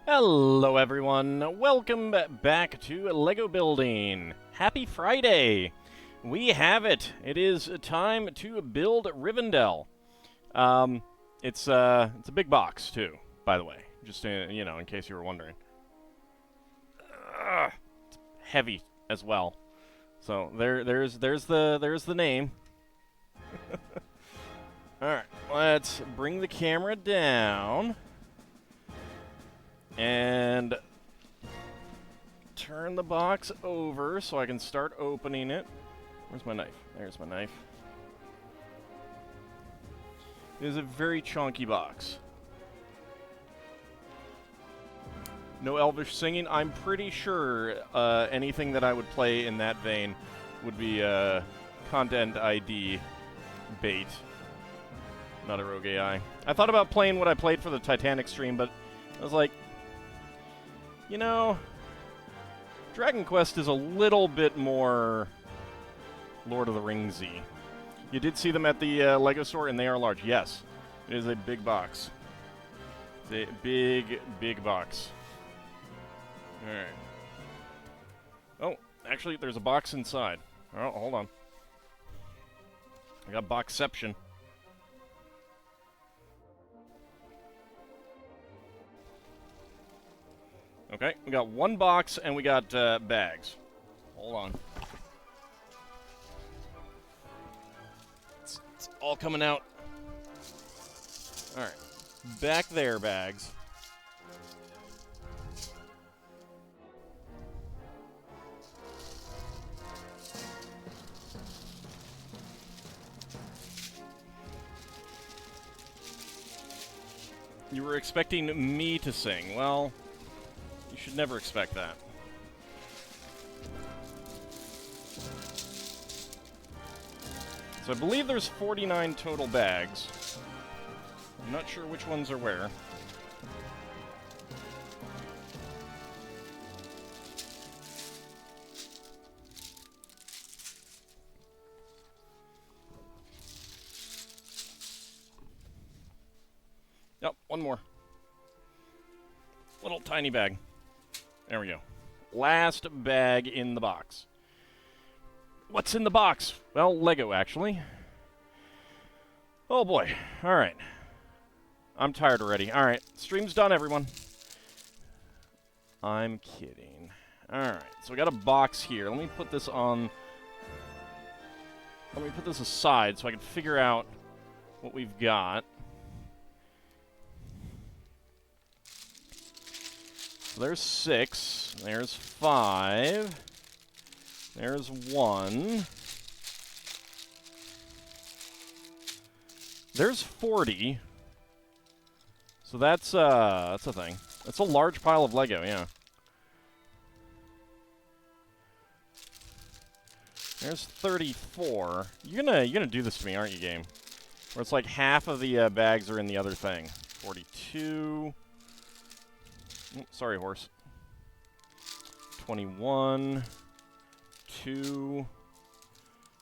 Hello everyone, welcome back to Lego Building. Happy Friday! We have it. It is time to build Rivendell. It's a big box too, by the way. Just in case you were wondering. It's heavy as well. So there's the name. All right, let's bring the camera down. And turn the box over so I can start opening it. Where's my knife? There's my knife. It is a very chunky box. No Elvish singing. I'm pretty sure anything that I would play in that vein would be content ID bait, not a rogue AI. I thought about playing what I played for the Titanic stream, but I was like, you know, Dragon Quest is a little bit more Lord of the Rings-y. You did see them at the Lego store, and they are large. Yes, it is a big box. It's a big, big box. All right. Oh, actually, there's a box inside. Oh, hold on. I got boxception. Okay, we got one box and we got bags. Hold on. It's all coming out. All right, back there, bags. You were expecting me to sing. Well, you should never expect that. So I believe there's 49 total bags. I'm not sure which ones are where. Yep, one more. Little tiny bag. There we go. Last bag in the box. What's in the box? Well, Lego, actually. Oh, boy. All right. I'm tired already. All right. Stream's done, everyone. I'm kidding. All right. So we got a box here. Let me put this on... Let me put this aside so I can figure out what we've got. So there's 6, there's 5, there's 1, there's 40. So that's a thing. That's a large pile of Lego, yeah. There's 34. You're gonna do this to me, aren't you, game? Where it's like half of the bags are in the other thing. 42. Sorry, horse. 21, 2,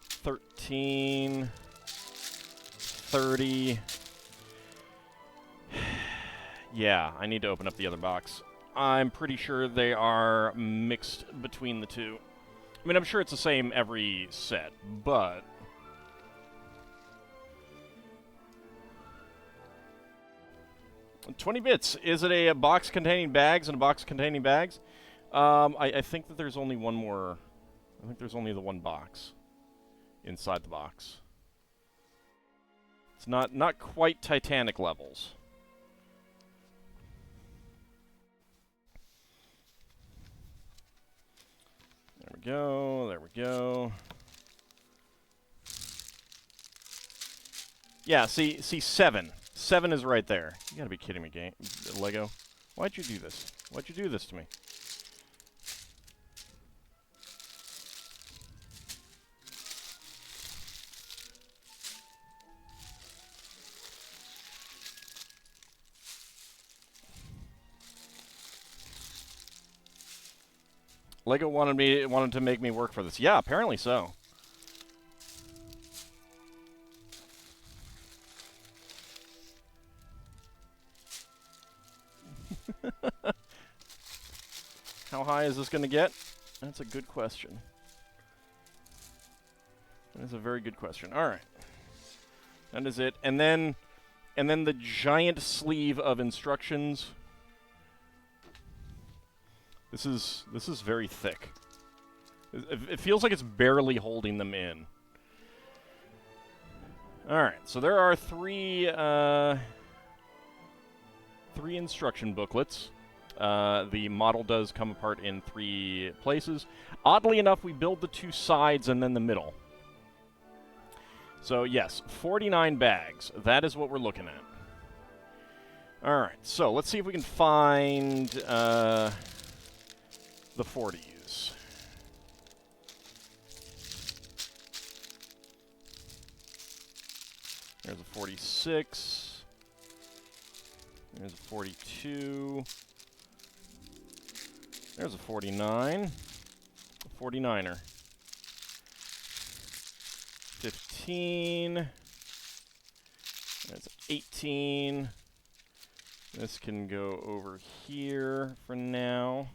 13, 30. Yeah, I need to open up the other box. I'm pretty sure they are mixed between the two. I mean, I'm sure it's the same every set, but... 20 bits. Is it a box containing bags and a box containing bags? I think that there's only one more. I think there's only the one box inside the box. It's not quite Titanic levels. There we go. There we go. Yeah, see 7. 7 is right there. You gotta be kidding me, game. Lego. Why'd you do this? Why'd you do this to me? Lego wanted to make me work for this. Yeah, apparently so. How high is this going to get? That's a good question. That is a very good question. All right. That is it. And then the giant sleeve of instructions. This is very thick. It feels like it's barely holding them in. All right. So there are three instruction booklets. The model does come apart in 3 places. Oddly enough, we build the 2 sides and then the middle. So yes, 49 bags. That is what we're looking at. All right, so let's see if we can find the 40s. There's a 46. There's a 42. There's a 49. A 49er. 15. That's 18. This can go over here for now.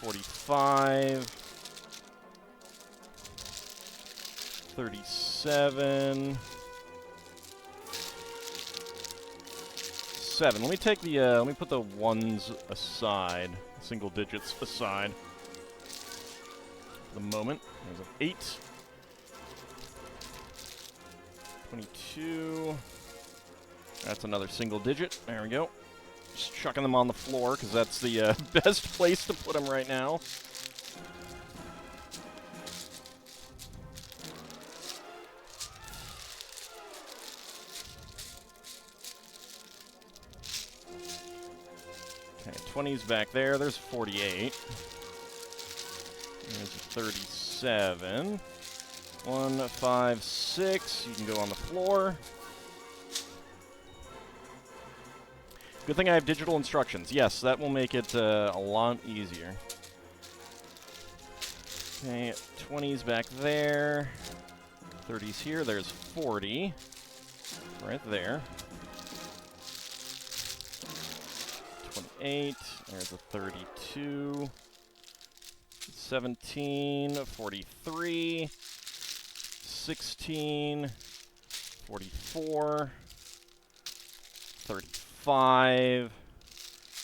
45. 37. 7. Let me take the, let me put the ones aside, single digits aside for the moment. There's an 8. 22. That's another single digit. There we go. Just chucking them on the floor because that's the best place to put them right now. Okay, 20's back there. There's 48. There's 37. 1, 5, 6. You can go on the floor. Good thing I have digital instructions. Yes, that will make it a lot easier. Okay, 20's back there. 30's here. There's 40. Right there. 28. There's a 32. 17. 43. 16, 44, 35,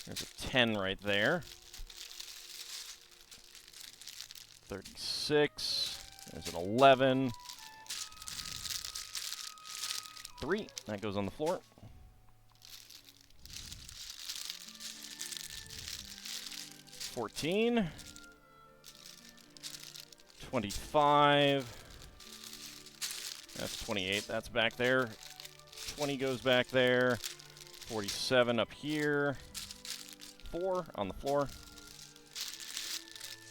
there's a 10 right there, 36, there's an 11, 3, that goes on the floor, 14, 25, that's 28. That's back there. 20 goes back there. 47 up here. 4 on the floor.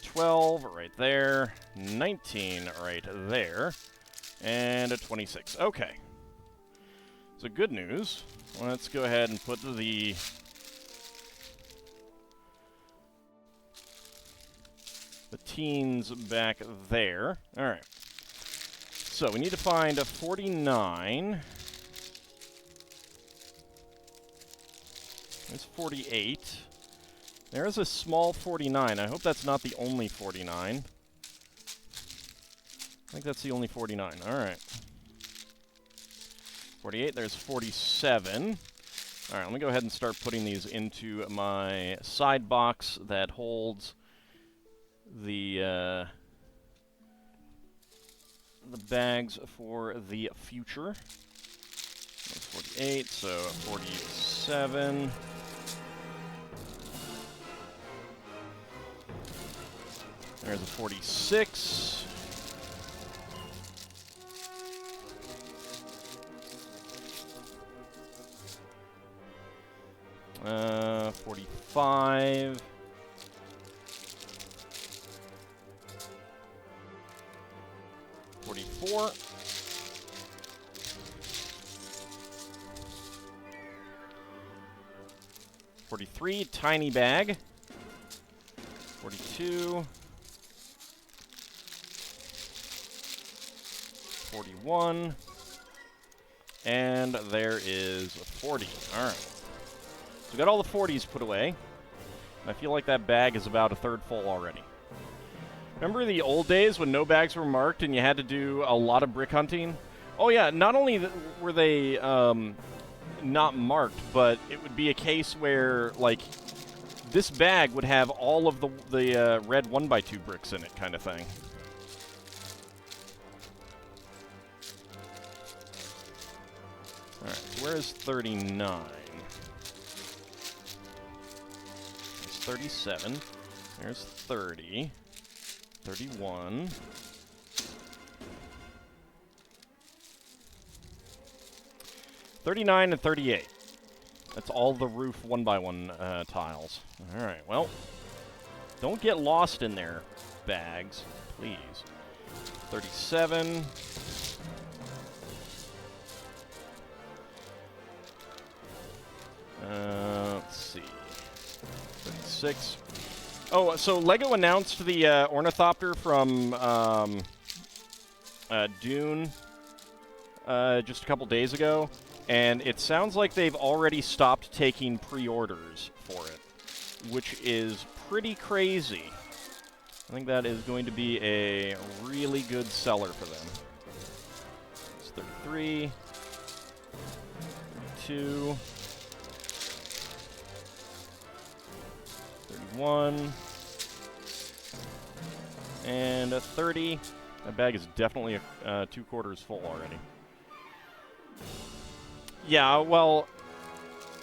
12 right there. 19 right there. And a 26. Okay. So good news. Let's go ahead and put the teens back there. All right. So we need to find a 49. There's 48. There's a small 49. I hope that's not the only 49. I think that's the only 49. All right. 48. There's 47. All right, let me go ahead and start putting these into my side box that holds the bags for the future. That's 48, so 47. There's a 46. Uh, 45. 44. 43, tiny bag. 42. 41. And there is 40. All right. So we got all the 40s put away. I feel like that bag is about a third full already. Remember the old days when no bags were marked and you had to do a lot of brick hunting? Oh yeah, not only were they not marked, but it would be a case where, like, this bag would have all of the red 1x2 bricks in it, kind of thing. Alright, so where is 39? There's 37. There's 30. 31. $39 and $38. That's all the roof 1x1 tiles. Alright, well, don't get lost in there, bags, please. 37. Let's see. 36. Oh, so LEGO announced the Ornithopter from Dune just a couple days ago, and it sounds like they've already stopped taking pre-orders for it, which is pretty crazy. I think that is going to be a really good seller for them. It's 33, 32, 31, and a 30. That bag is definitely 2/4 full already. Yeah, well,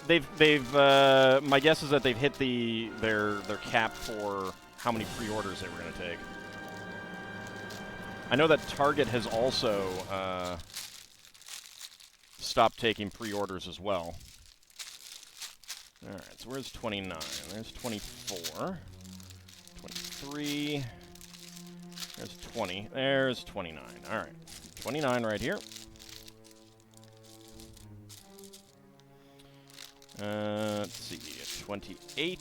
they've my guess is that they've hit their cap for how many pre-orders they were going to take. I know that Target has also stopped taking pre-orders as well. Alright, so where's 29? There's 24. 23. There's 20. There's 29. Alright. 29 right here. Let's see. 28.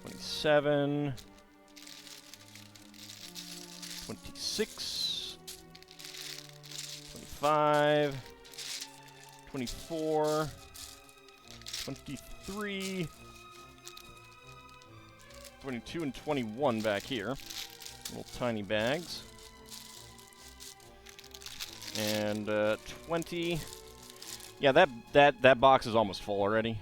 27. 26. 25, 24, 23, 22, and 21 back here. Little tiny bags. And 20. Yeah, that box is almost full already.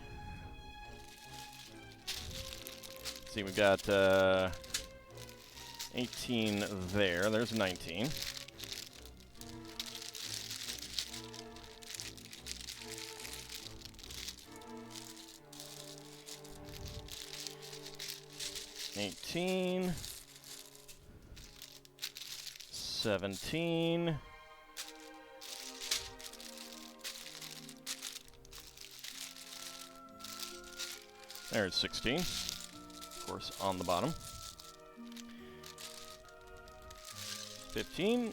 Let's see, we've got 18 there. There's 19. $18, 17, there's 16, of course, on the bottom. 15,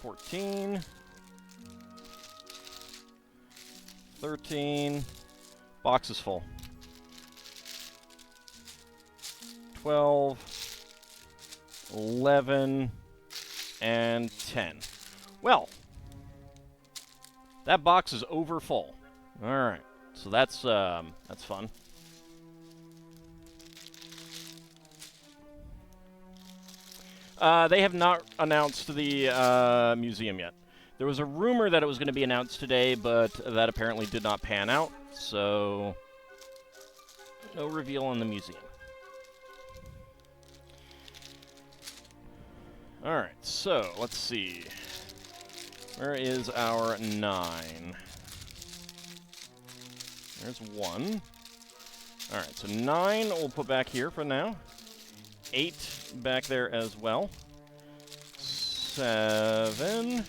14, 13, box is full. 12, 11, and 10. Well, that box is over full. All right, so that's fun. They have not announced the museum yet. There was a rumor that it was going to be announced today, but that apparently did not pan out, so no reveal on the museum. Alright, so let's see. Where is our 9? There's 1. Alright, so 9 we'll put back here for now. 8 back there as well. 7.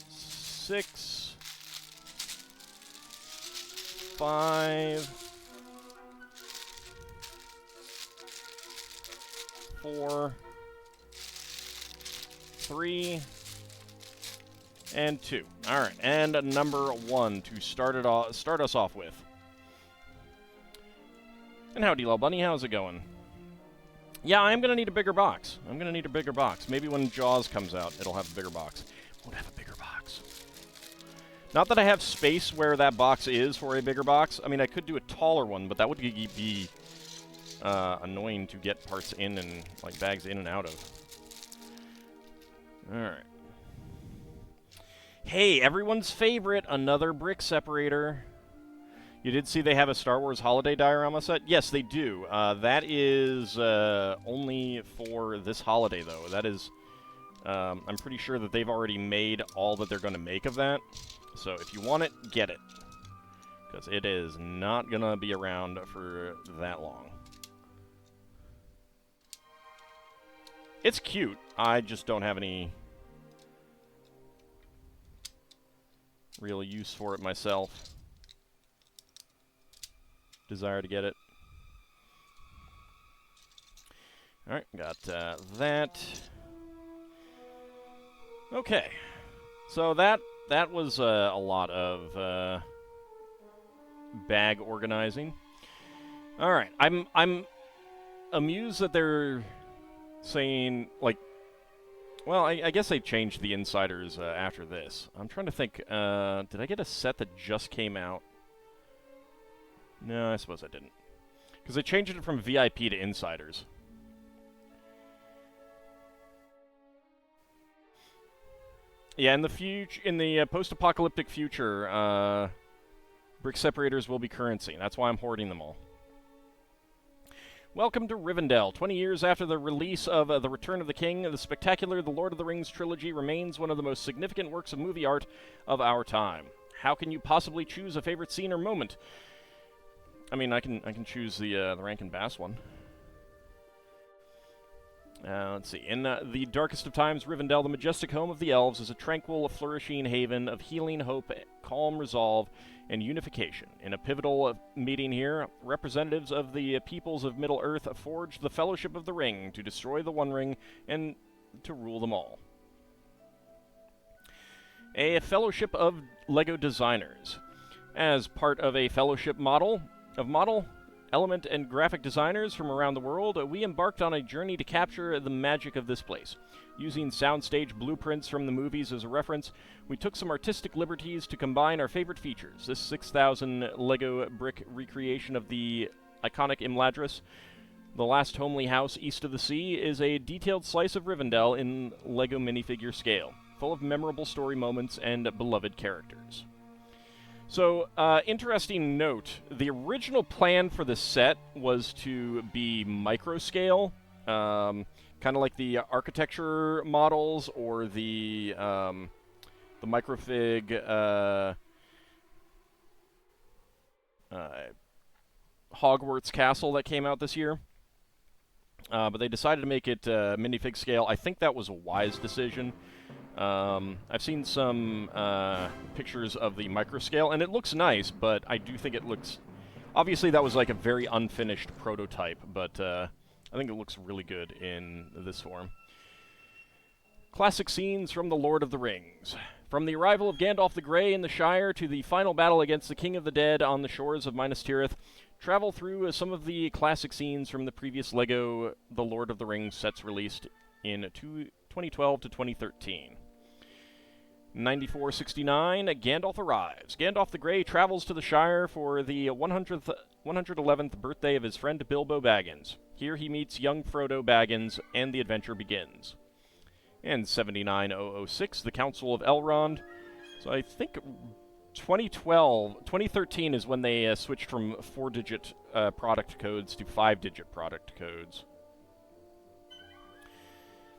6. 5. 4. 3, and 2. All right, and number 1 to start us off with. And howdy, little bunny, how's it going? Yeah, I'm gonna need a bigger box. Maybe when Jaws comes out, it'll have a bigger box. would have a bigger box. Not that I have space where that box is for a bigger box. I mean, I could do a taller one, but that would be annoying to get parts in and, like, bags in and out of. Alright. Hey, everyone's favorite, another brick separator. You did see they have a Star Wars holiday diorama set? Yes, they do. That is only for this holiday, though. That is... I'm pretty sure that they've already made all that they're going to make of that. So if you want it, get it. Because it is not going to be around for that long. It's cute. I just don't have any real use for it myself. Desire to get it. Alright, got that. Okay. So that was a lot of bag organizing. All right, I'm amused that they're saying, like, well, I guess they changed the insiders after this. I'm trying to think. Did I get a set that just came out? No, I suppose I didn't, because they changed it from VIP to insiders. Yeah, in the post-apocalyptic future, brick separators will be currency. That's why I'm hoarding them all. Welcome to Rivendell. 20 years after the release of The Return of the King, the spectacular The Lord of the Rings trilogy remains one of the most significant works of movie art of our time. How can you possibly choose a favorite scene or moment? I mean, I can choose the Rankin Bass one. Let's see. In the darkest of times, Rivendell, the majestic home of the elves, is a tranquil, flourishing haven of healing, hope, calm resolve, and unification. In a pivotal meeting here, representatives of the peoples of Middle-earth forged the Fellowship of the Ring to destroy the One Ring and to rule them all. A Fellowship of LEGO Designers. As part of a fellowship model, element, and graphic designers from around the world, we embarked on a journey to capture the magic of this place. Using soundstage blueprints from the movies as a reference, we took some artistic liberties to combine our favorite features. This 6,000 LEGO brick recreation of the iconic Imladris, the last homely house east of the sea, is a detailed slice of Rivendell in LEGO minifigure scale, full of memorable story moments and beloved characters. So, interesting note, the original plan for the set was to be micro-scale, kind of like the architecture models or the microfig Hogwarts Castle that came out this year. But they decided to make it minifig scale. I think that was a wise decision. I've seen some pictures of the microscale, and it looks nice, but I do think it looks... Obviously, that was like a very unfinished prototype, but I think it looks really good in this form. Classic scenes from The Lord of the Rings. From the arrival of Gandalf the Grey in the Shire to the final battle against the King of the Dead on the shores of Minas Tirith, travel through some of the classic scenes from the previous LEGO The Lord of the Rings sets released in 2012 to 2013. 9469, Gandalf arrives. Gandalf the Grey travels to the Shire for the 111th birthday of his friend Bilbo Baggins. Here he meets young Frodo Baggins, and the adventure begins. And 79006, the Council of Elrond. So I think 2013 is when they switched from 4-digit product codes to 5-digit product codes.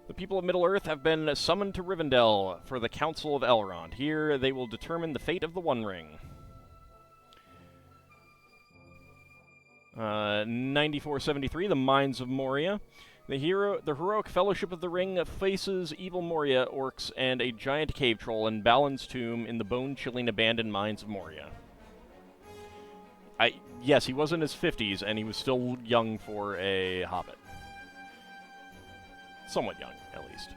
The people of Middle-earth have been summoned to Rivendell for the Council of Elrond. Here they will determine the fate of the One Ring. 9473, the Mines of Moria. The heroic Fellowship of the Ring faces evil Moria orcs and a giant cave troll in Balin's tomb in the bone-chilling abandoned mines of Moria. Yes, he was in his 50s, and he was still young for a hobbit. Somewhat young, at least.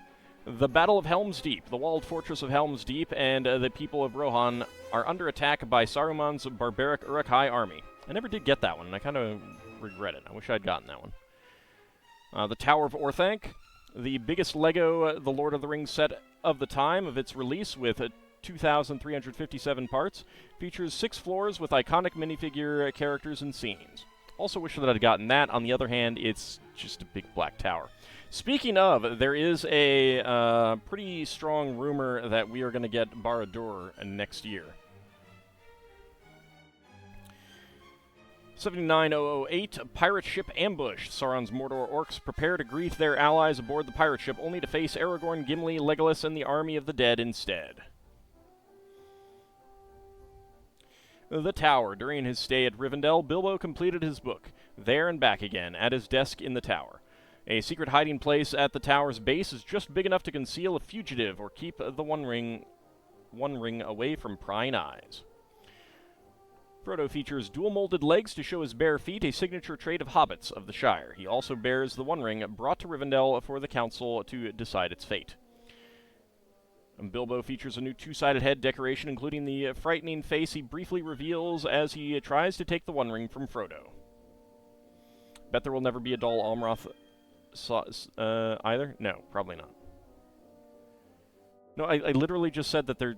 The Battle of Helm's Deep. The walled fortress of Helm's Deep and the people of Rohan are under attack by Saruman's barbaric Uruk-hai army. I never did get that one, and I kind of regret it. I wish I'd gotten that one. The Tower of Orthanc. The biggest Lego The Lord of the Rings set of the time of its release, with 2,357 parts, features 6 floors with iconic minifigure characters and scenes. Also wish that I'd gotten that. On the other hand, it's just a big black tower. Speaking of, there is a pretty strong rumor that we are going to get Barad-dûr next year. 79008, pirate ship ambush. Sauron's Mordor orcs prepare to greet their allies aboard the pirate ship, only to face Aragorn, Gimli, Legolas, and the army of the dead instead. The Tower. During his stay at Rivendell, Bilbo completed his book, There and Back Again, at his desk in the tower. A secret hiding place at the tower's base is just big enough to conceal a fugitive or keep the One Ring away from prying eyes. Frodo features dual-molded legs to show his bare feet, a signature trait of hobbits of the Shire. He also bears the One Ring brought to Rivendell for the Council to decide its fate. Bilbo features a new two-sided head decoration, including the frightening face he briefly reveals as he tries to take the One Ring from Frodo. Bet there will never be a Dol Amroth either? No, probably not. No, I literally just said that they're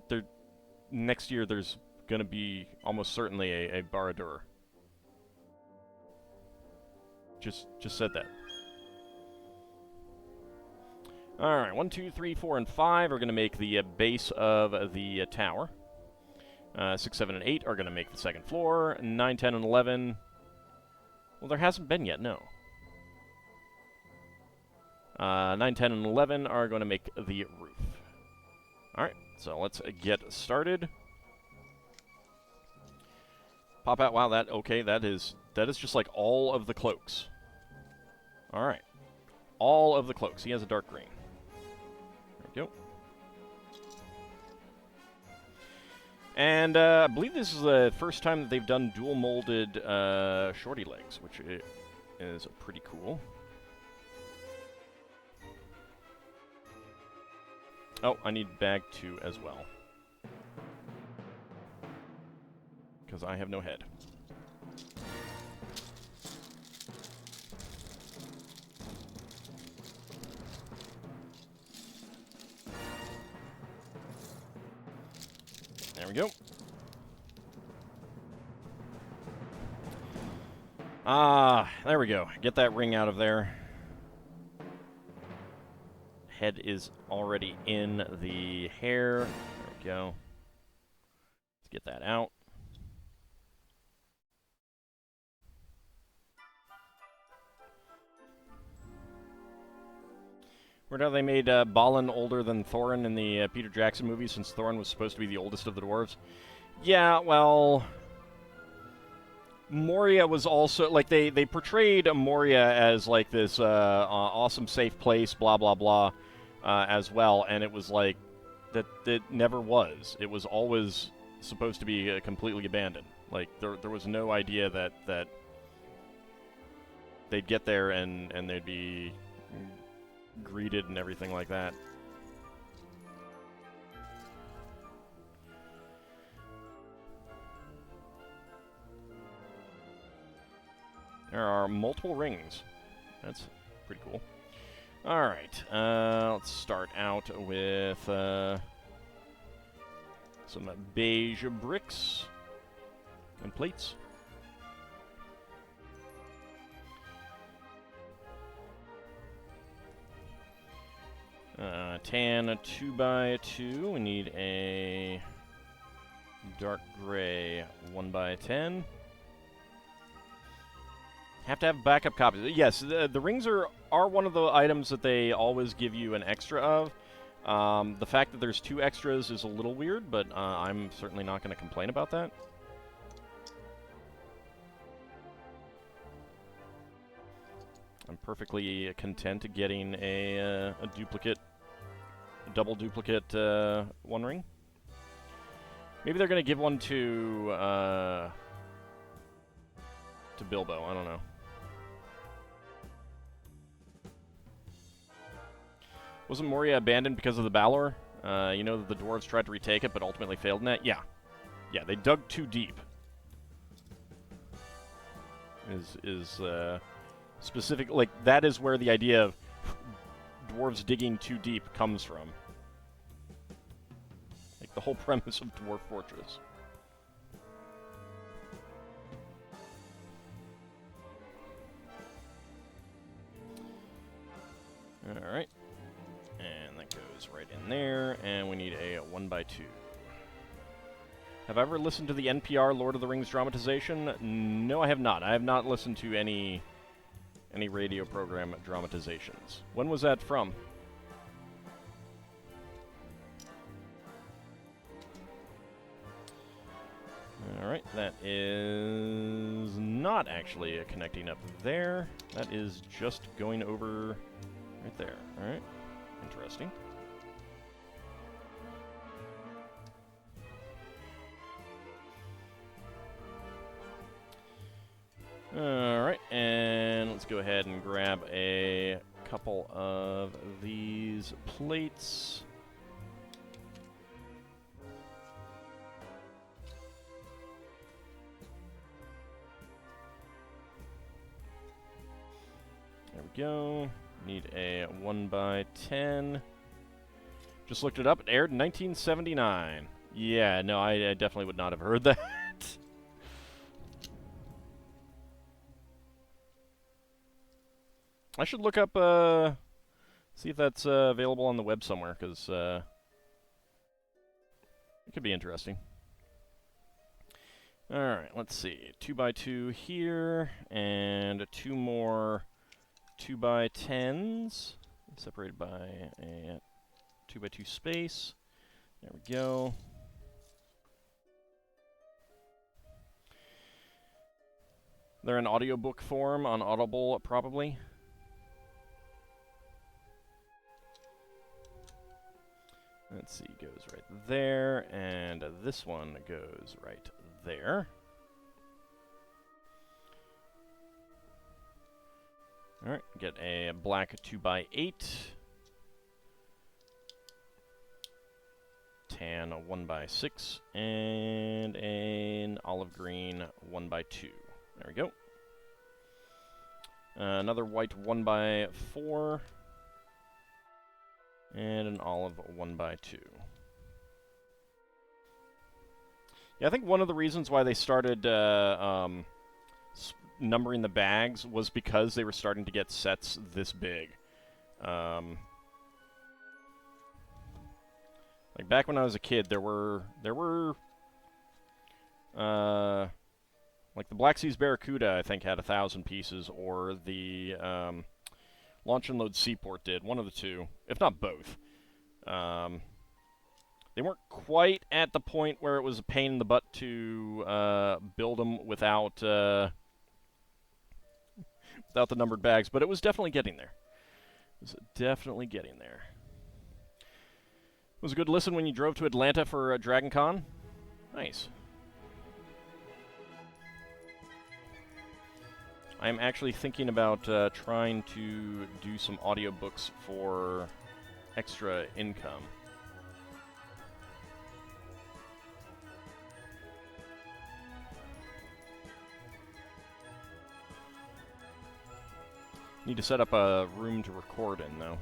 next year there's going to be almost certainly a Barad-dûr. Just said that. Alright, 1, 2, 3, 4, and 5 are going to make the base of the tower. 6, 7, and 8 are going to make the second floor. 9, 10, and 11... Well, there hasn't been yet, no. 9, 10, and 11 are going to make the roof. Alright, so let's get started. Pop out. Wow, that is just like all of the cloaks. Alright. All of the cloaks. He has a dark green. There we go. And I believe this is the first time that they've done dual-molded shorty legs, which is pretty cool. Oh, I need bag 2 as well. Because I have no head. There we go. Ah, there we go. Get that ring out of there. Head is already in the hair. There we go. Let's get that out. Weird how they made Balin older than Thorin in the Peter Jackson movie, since Thorin was supposed to be the oldest of the dwarves. Yeah, well, Moria was also, like, they portrayed Moria as, like, this awesome, safe place, blah, blah, blah, as well, and it was, like, that it never was. It was always supposed to be completely abandoned. Like, there was no idea that they'd get there and they'd be greeted and everything like that. There are multiple rings. That's pretty cool. Alright, let's start out with some beige bricks and plates. Tan 2x2. We need a dark gray 1x10. Have to have backup copies. Yes, the rings are one of the items that they always give you an extra of. The fact that there's 2 extras is a little weird, but I'm certainly not going to complain about that. I'm perfectly content getting a duplicate, a double duplicate One Ring. Maybe they're going to give one to Bilbo. I don't know. Wasn't Moria abandoned because of the Balor? You know that the dwarves tried to retake it, but ultimately failed in that? Yeah. Yeah, they dug too deep. Specific, like, that is where the idea of dwarves digging too deep comes from. Like, the whole premise of Dwarf Fortress. Alright. And that goes right in there, and we need a 1x2. Have I ever listened to the NPR Lord of the Rings dramatization? No, I have not. I have not listened to any radio program dramatizations. When was that from? Alright, that is not actually connecting up there. That is just going over right there. Alright, interesting. Alright, and let's go ahead and grab a couple of these plates. There we go. Need a 1x10. Just looked it up. It aired in 1979. Yeah, no, I definitely would not have heard that. I should look up, see if that's available on the web somewhere, because it could be interesting. Alright, let's see. 2x2 here, and 2 more 2x10s, separated by a 2x2 space. There we go. They're in audiobook form on Audible, probably. Let's see, goes right there, and this one goes right there. Alright, get a black 2x8. Tan 1x6, and an olive green 1x2. There we go. Another white 1x4. And an olive 1x2. Yeah, I think one of the reasons why they started numbering the bags was because they were starting to get sets this big. Like back when I was a kid, there were like the Black Seas Barracuda, I think, had 1,000 pieces, or the Launch and Load Seaport did, one of the two, if not both. They weren't quite at the point where it was a pain in the butt to build them without the numbered bags, but it was definitely getting there. It was definitely getting there. It was a good listen when you drove to Atlanta for Dragon Con. Nice. I'm actually thinking about trying to do some audiobooks for extra income. Need to set up a room to record in, though.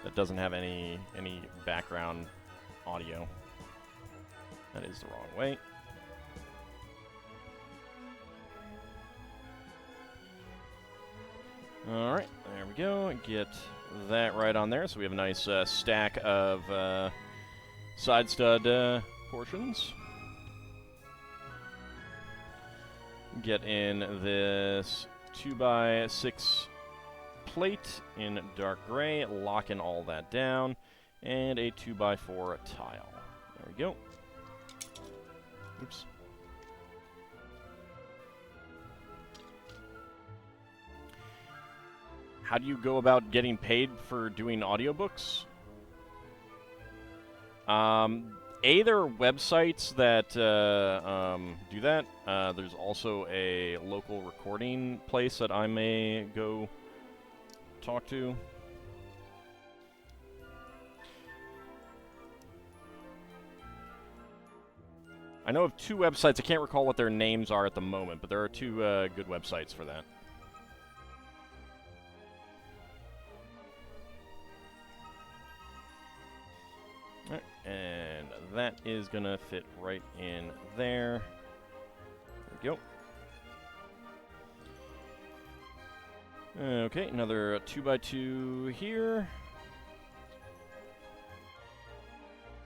That doesn't have any background audio. That is the wrong way. Alright, there we go. Get that right on there, so we have a nice stack of side stud portions. Get in this 2x6 plate in dark gray, lock in all that down, and a 2x4 tile. There we go. Oops. How do you go about getting paid for doing audiobooks? There are websites that do that. There's also a local recording place that I may go talk to. I know of two websites. I can't recall what their names are at the moment, but there are two good websites for that. that is gonna fit right in there. There we go. Okay, another 2x2 here.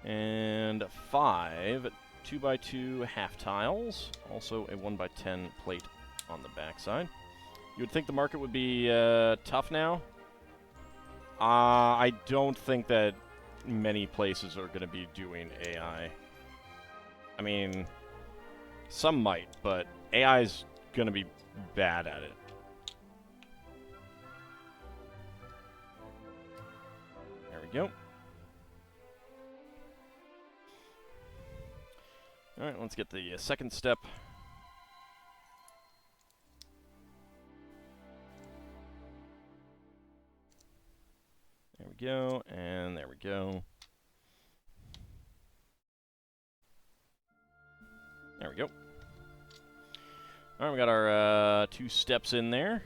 And 5 2x2 half tiles. Also a 1x10 plate on the backside. You would think the market would be tough now. I don't think that many places are going to be doing AI. I mean, some might, but AI is going to be bad at it. There we go. Alright, let's get the second step. There we go, and there we go. There we go. Alright, we got our 2 steps in there.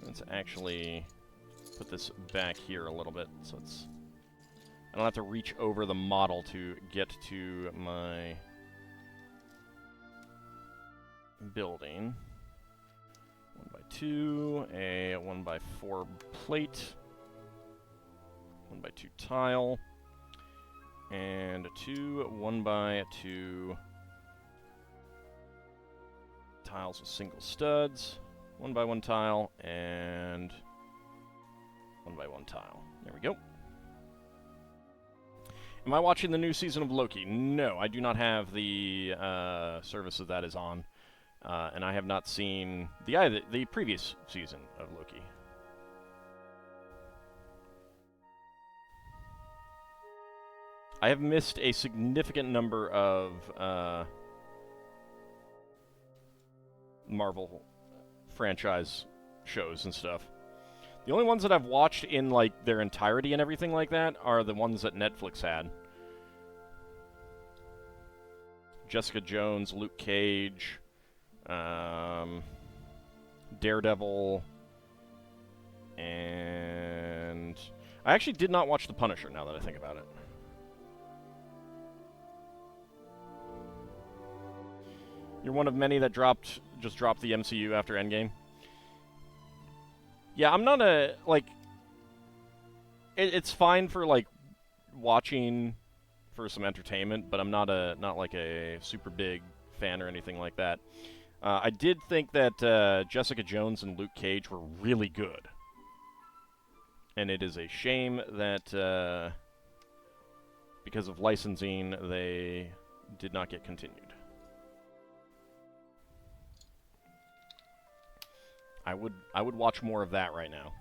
Let's actually put this back here a little bit so it's... I don't have to reach over the model to get to my building. 1x2, a 1x4 plate, 1x2 tile, and 2 1x2 tiles with single studs, 1x1 tile, and 1x1 tile. There we go. Am I watching the new season of Loki? No, I do not have the service that is on. And I have not seen the previous season of Loki. I have missed a significant number of Marvel franchise shows and stuff. The only ones that I've watched in, like, their entirety and everything like that are the ones that Netflix had. Jessica Jones, Luke Cage, Daredevil, and... I actually did not watch The Punisher, now that I think about it. You're one of many that just dropped the MCU after Endgame? Yeah, I'm not a, like... It's fine for, like, watching for some entertainment, but I'm not like a super big fan or anything like that. I did think that Jessica Jones and Luke Cage were really good. And it is a shame that because of licensing, they did not get continued. I would watch more of that right now.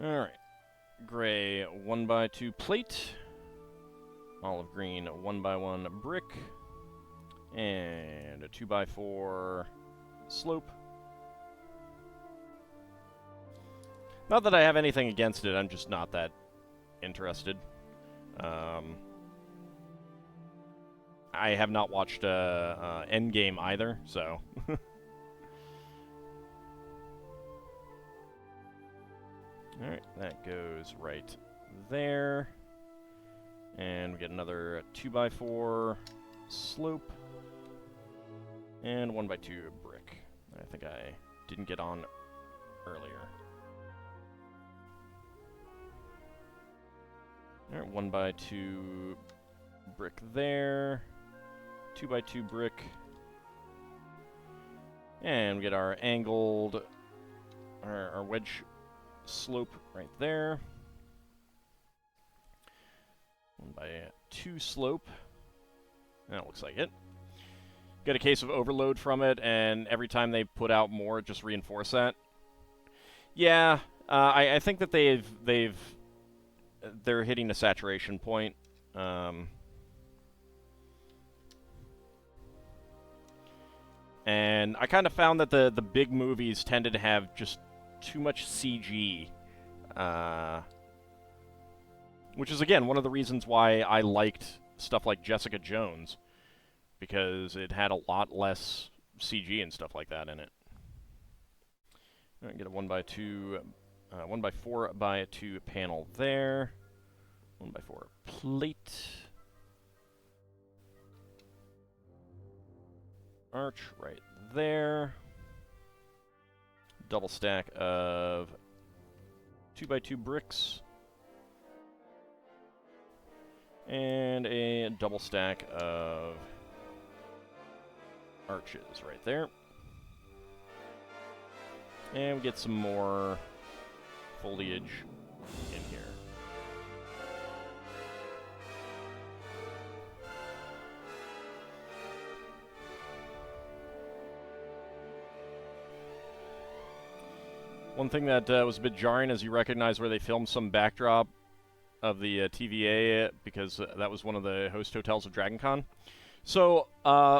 Alright. Gray 1x2 plate. Olive green 1x1 brick. And a 2x4 slope. Not that I have anything against it, I'm just not that interested. I have not watched Endgame either, so... Alright, that goes right there. And we get another 2x4 slope. And 1x2 brick. I think I didn't get on earlier. Alright, 1x2 brick there. 2x2 brick. And we get our angled, our wedge slope right there. 1x2 slope. That looks like it. Get a case of overload from it, and every time they put out more, just reinforce that. Yeah, I think that they're hitting a saturation point. And I kind of found that the big movies tended to have just too much CG. Which is, again, one of the reasons why I liked stuff like Jessica Jones. Because it had a lot less CG and stuff like that in it. Alright, get a 1x2, 1x4x2 panel there. 1x4 plate. Arch right there. Double stack of 2x2 bricks. And a double stack of arches right there. And we get some more foliage in here. One thing that was a bit jarring is you recognize where they filmed some backdrop of the TVA, because that was one of the host hotels of DragonCon. So,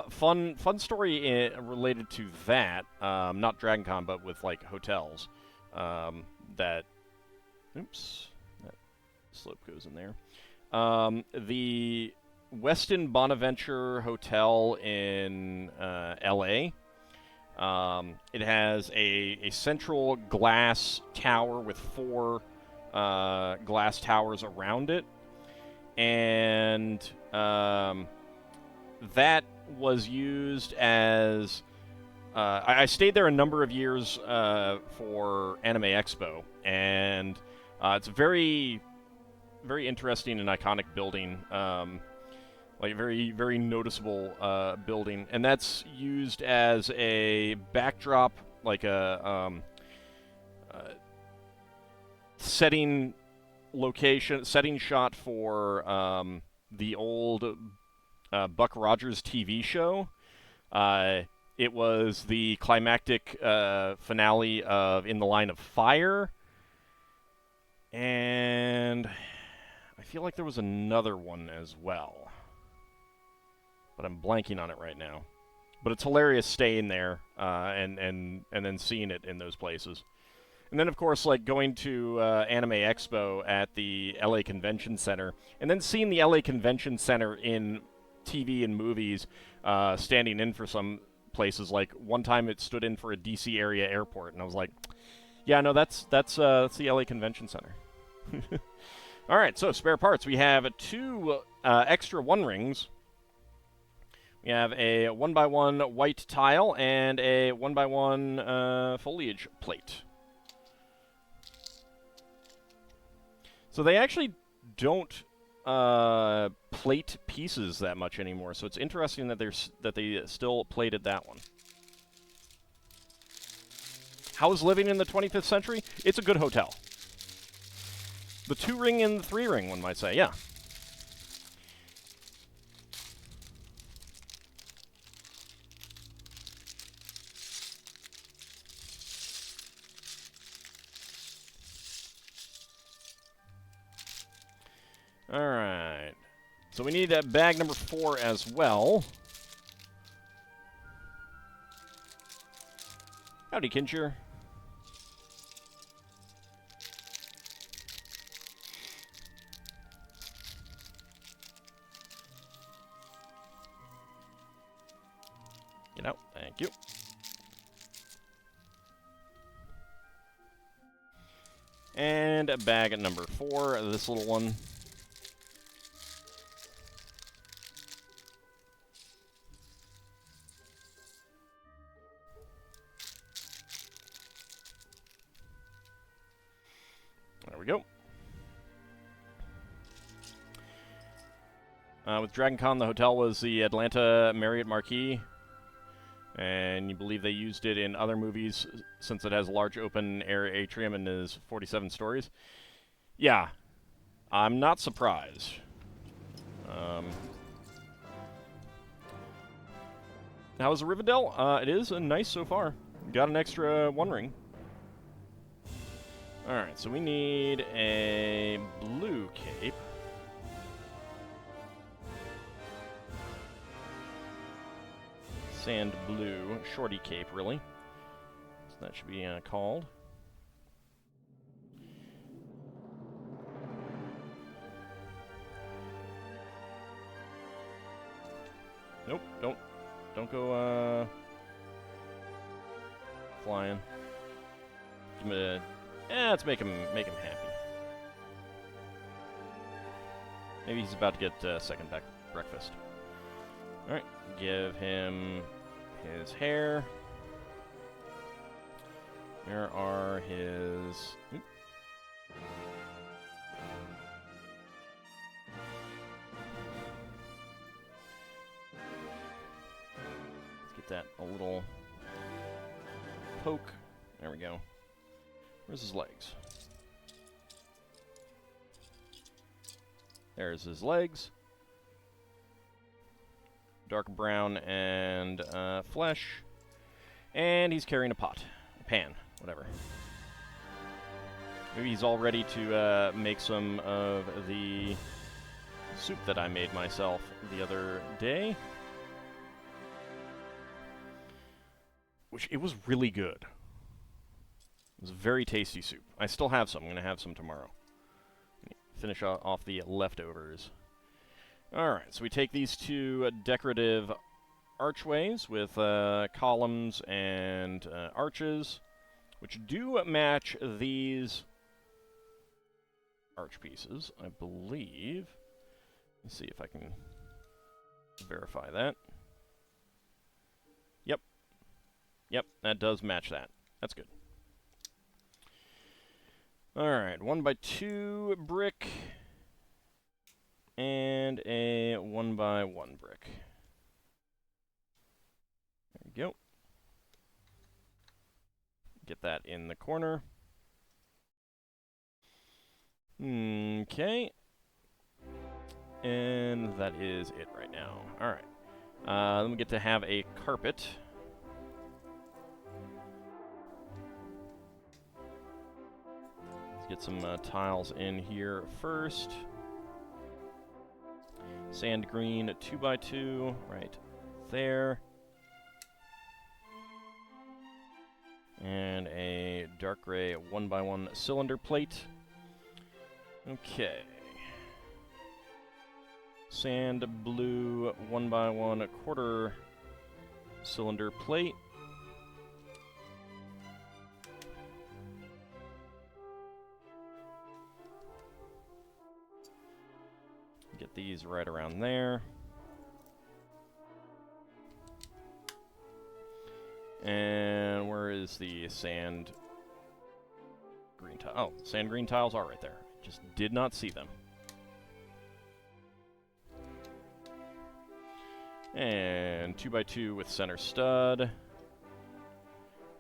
fun story related to that, not DragonCon, but with, like, hotels, that, oops, that slope goes in there. The Westin Bonaventure Hotel in LA, it has a central glass tower with 4 glass towers around it, and that was used as... I stayed there a number of years for Anime Expo, and it's a very, very interesting and iconic building, like very, very noticeable building, and that's used as a backdrop, like a setting shot for the old Buck Rogers TV show. It was the climactic finale of In the Line of Fire, and I feel like there was another one as well, but I'm blanking on it right now. But it's hilarious staying there and then seeing it in those places. And then, of course, like going to Anime Expo at the LA Convention Center, and then seeing the LA Convention Center in TV and movies, standing in for some places. Like one time, it stood in for a DC area airport, and I was like, "Yeah, no, that's the LA Convention Center." All right, so spare parts. We have 2 extra 1 rings. We have a 1x1 white tile and a 1x1 foliage plate. So they actually don't plate pieces that much anymore. So it's interesting that they still plated that one. How is living in the 25th century? It's a good hotel. The 2-ring and the 3-ring, one might say, yeah. Alright. So we need bag number 4 as well. Howdy, Kincher. Get out. Thank you. And bag number 4, this little one. There we go. With DragonCon, the hotel was the Atlanta Marriott Marquis, and you believe they used it in other movies since it has a large open-air atrium and is 47 stories. Yeah, I'm not surprised. How is the Rivendell? It is nice so far. Got an extra 1 ring. Alright, so we need a blue cape. Sand blue, shorty cape, really. So that should be called. Nope, don't go flying. Give him let's make him happy. Maybe he's about to get second breakfast. All right, give him his hair. Where are his... Oop. Let's get that a little poke. There we go. Where's his legs? There's his legs. Dark brown and flesh. And he's carrying a pot. A pan. Whatever. Maybe he's all ready to make some of the soup that I made myself the other day. Which, it was really good. It was a very tasty soup. I still have some. I'm going to have some tomorrow. Finish off the leftovers. Alright, so we take these two decorative archways with columns and arches, which do match these arch pieces, I believe. Let's see if I can verify that. Yep. Yep, that does match that. That's good. Alright, 1x2 brick and a 1x1 brick. There we go. Get that in the corner. Okay. And that is it right now. Alright. Then we get to have a carpet. Let's get some tiles in here first. Sand green 2x2 right there. And a dark gray 1x1 cylinder plate. Okay. Sand blue 1x1 quarter cylinder plate. Get these right around there. And where is the sand green tile? Oh, sand green tiles are right there. Just did not see them. And 2x2 with center stud. And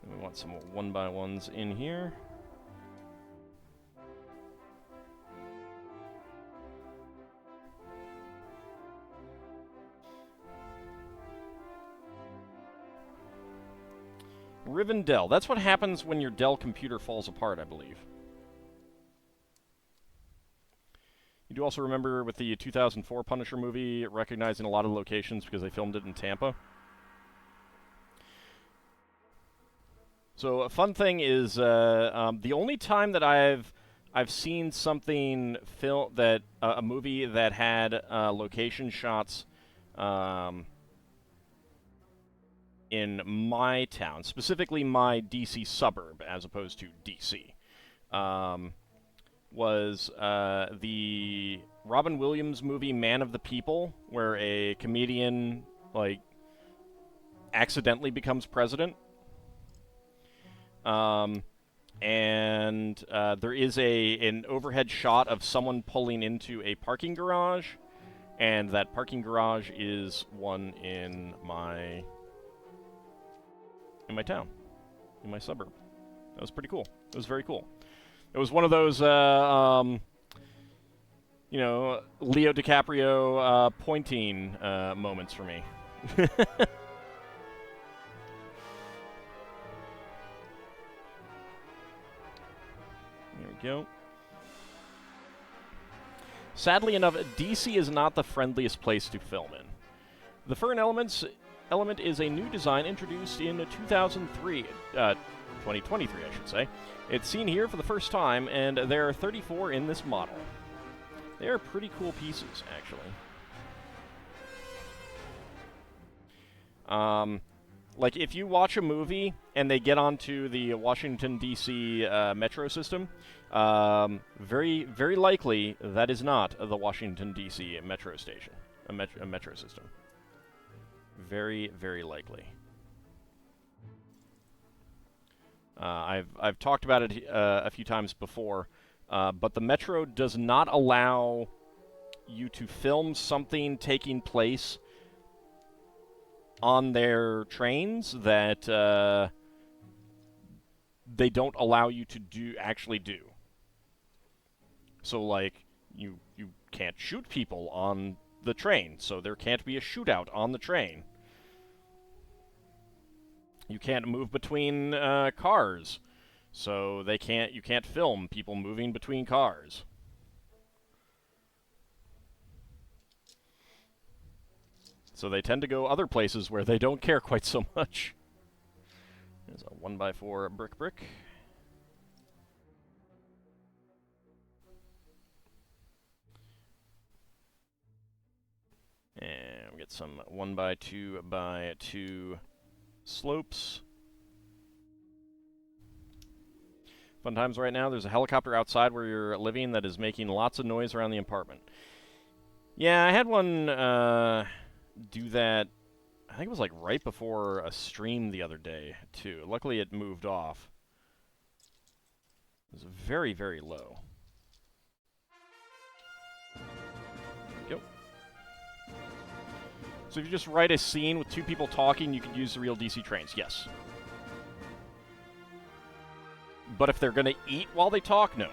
we want some 1x1s in here. Rivendell. That's what happens when your Dell computer falls apart, I believe. You do also remember with the 2004 Punisher movie, recognizing a lot of locations because they filmed it in Tampa. So a fun thing is the only time that I've seen something a movie that had location shots in my town, specifically my DC suburb, as opposed to DC, was the Robin Williams movie Man of the People, where a comedian, like, accidentally becomes president. And there is an overhead shot of someone pulling into a parking garage, and that parking garage is one in my town, in my suburb. That was pretty cool. It was very cool. It was one of those, Leo DiCaprio pointing moments for me. There we go. Sadly enough, DC is not the friendliest place to film in. The Fern element is a new design introduced in 2023, I should say. It's seen here for the first time, and there are 34 in this model. They are pretty cool pieces, actually. Like, if you watch a movie and they get onto the Washington, D.C. metro system, very, very likely that is not the Washington, D.C. metro station, a metro system. Very, very likely. I've talked about it a few times before, but the metro does not allow you to film something taking place on their trains that they don't allow you to actually do. So, like, you can't shoot people on the train, so there can't be a shootout on the train. You can't move between cars, so you can't film people moving between cars. So they tend to go other places where they don't care quite so much. There's a 1x4 brick. And we get some 1x2x2 slopes. Fun times right now. There's a helicopter outside where you're living that is making lots of noise around the apartment. Yeah, I had one do that. I think it was like right before a stream the other day, too. Luckily, it moved off. It was very, very low. There we go. So if you just write a scene with two people talking, you could use the real DC trains, yes. But if they're going to eat while they talk, no.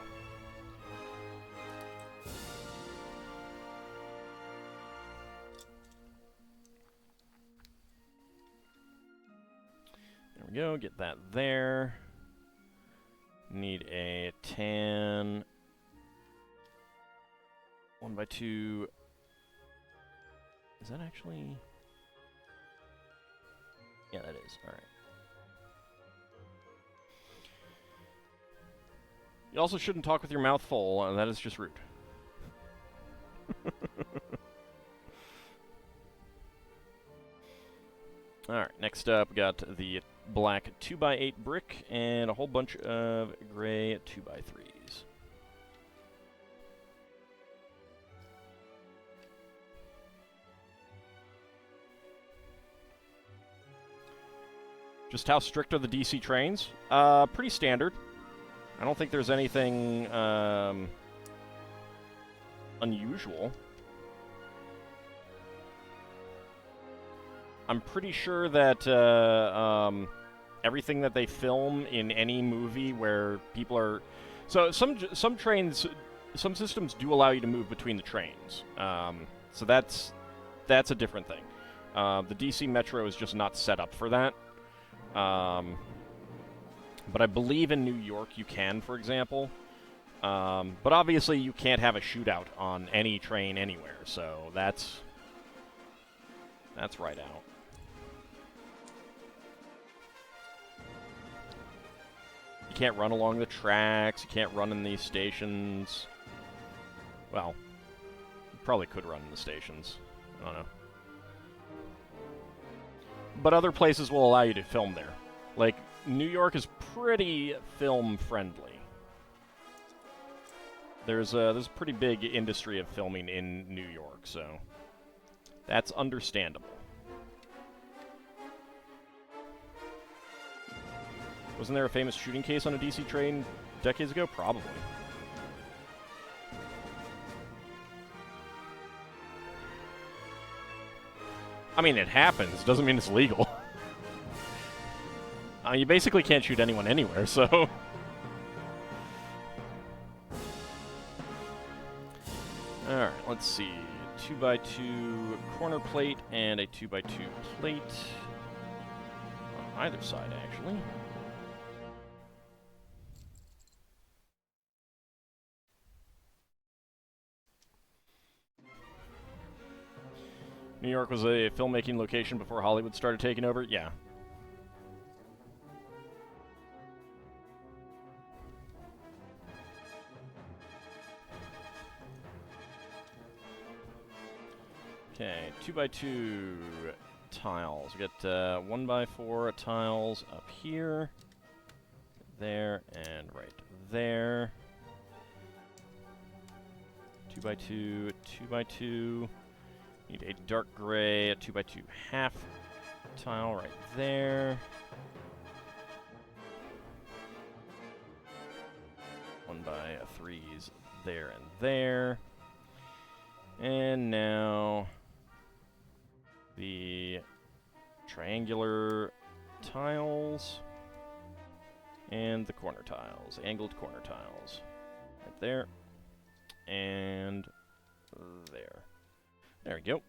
There we go, get that there. Need a tan 1x2. Is that actually? Yeah, that is. All right. You also shouldn't talk with your mouth full, and that is just rude. Alright, next up, we got the black 2x8 brick and a whole bunch of gray 2x3s. Just how strict are the DC trains? Pretty standard. I don't think there's anything unusual. I'm pretty sure that everything that they film in any movie where people are... So some trains, some systems do allow you to move between the trains. So that's a different thing. The DC Metro is just not set up for that. But I believe in New York you can, for example. But obviously you can't have a shootout on any train anywhere, so that's right out. You can't run along the tracks, you can't run in these stations. Well, you probably could run in the stations. I don't know. But other places will allow you to film there. Like, New York is pretty film-friendly. There's a pretty big industry of filming in New York, so that's understandable. Wasn't there a famous shooting case on a DC train decades ago? Probably. I mean, it happens. Doesn't mean it's legal. You basically can't shoot anyone anywhere, so... Alright, let's see. 2x2 corner plate and a 2x2 plate. On either side, actually. New York was a filmmaking location before Hollywood started taking over? Yeah. Okay, 2x2 tiles. We got 1x4 tiles up here, there, and right there. 2x2, 2x2. Need a dark gray, a 2x2 half tile right there. 1x3s there and there. And now the triangular tiles and the corner tiles, angled corner tiles. Right there. And there. There we go.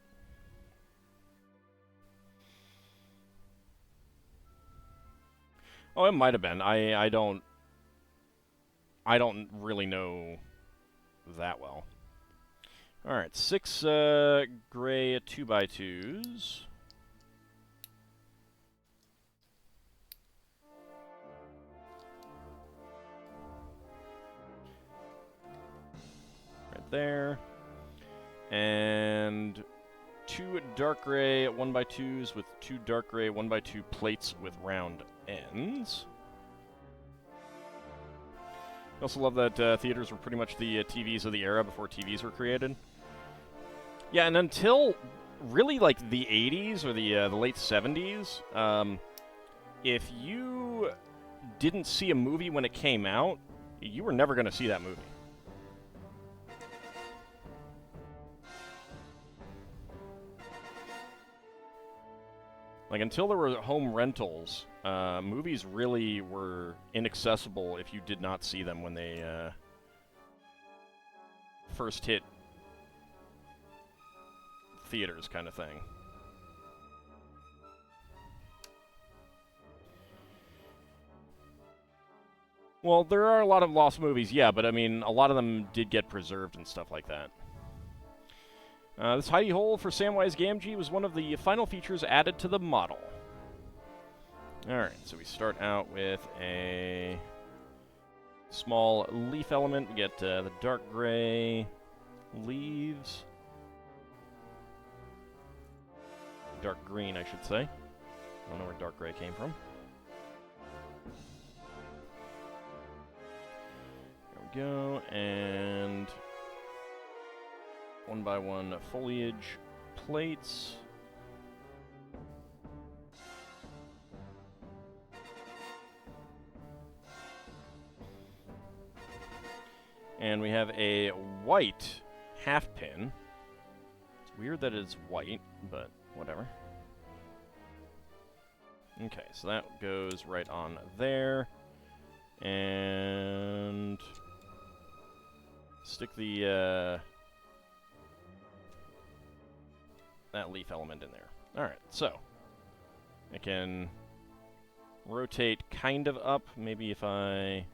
Oh, it might have been. I don't really know that well. All right, 6 gray 2x2s. Right there. And 2 dark gray 1x2s with 2 dark gray 1x2 plates with round ends. I also love that theaters were pretty much the TVs of the era before TVs were created. Yeah, and until really like the 80s or the late 70s, if you didn't see a movie when it came out, you were never going to see that movie. Like, until there were home rentals, movies really were inaccessible if you did not see them when they first hit theaters, kind of thing. Well, there are a lot of lost movies, yeah, but I mean, a lot of them did get preserved and stuff like that. This hidey hole for Samwise Gamgee was one of the final features added to the model. Alright, so we start out with a small leaf element. We get the dark gray leaves. Dark green, I should say. I don't know where dark gray came from. There we go, and 1x1 foliage plates. And we have a white half pin. It's weird that it's white, but whatever. Okay, so that goes right on there. And stick the that leaf element in there. Alright, so I can rotate kind of up. Maybe if I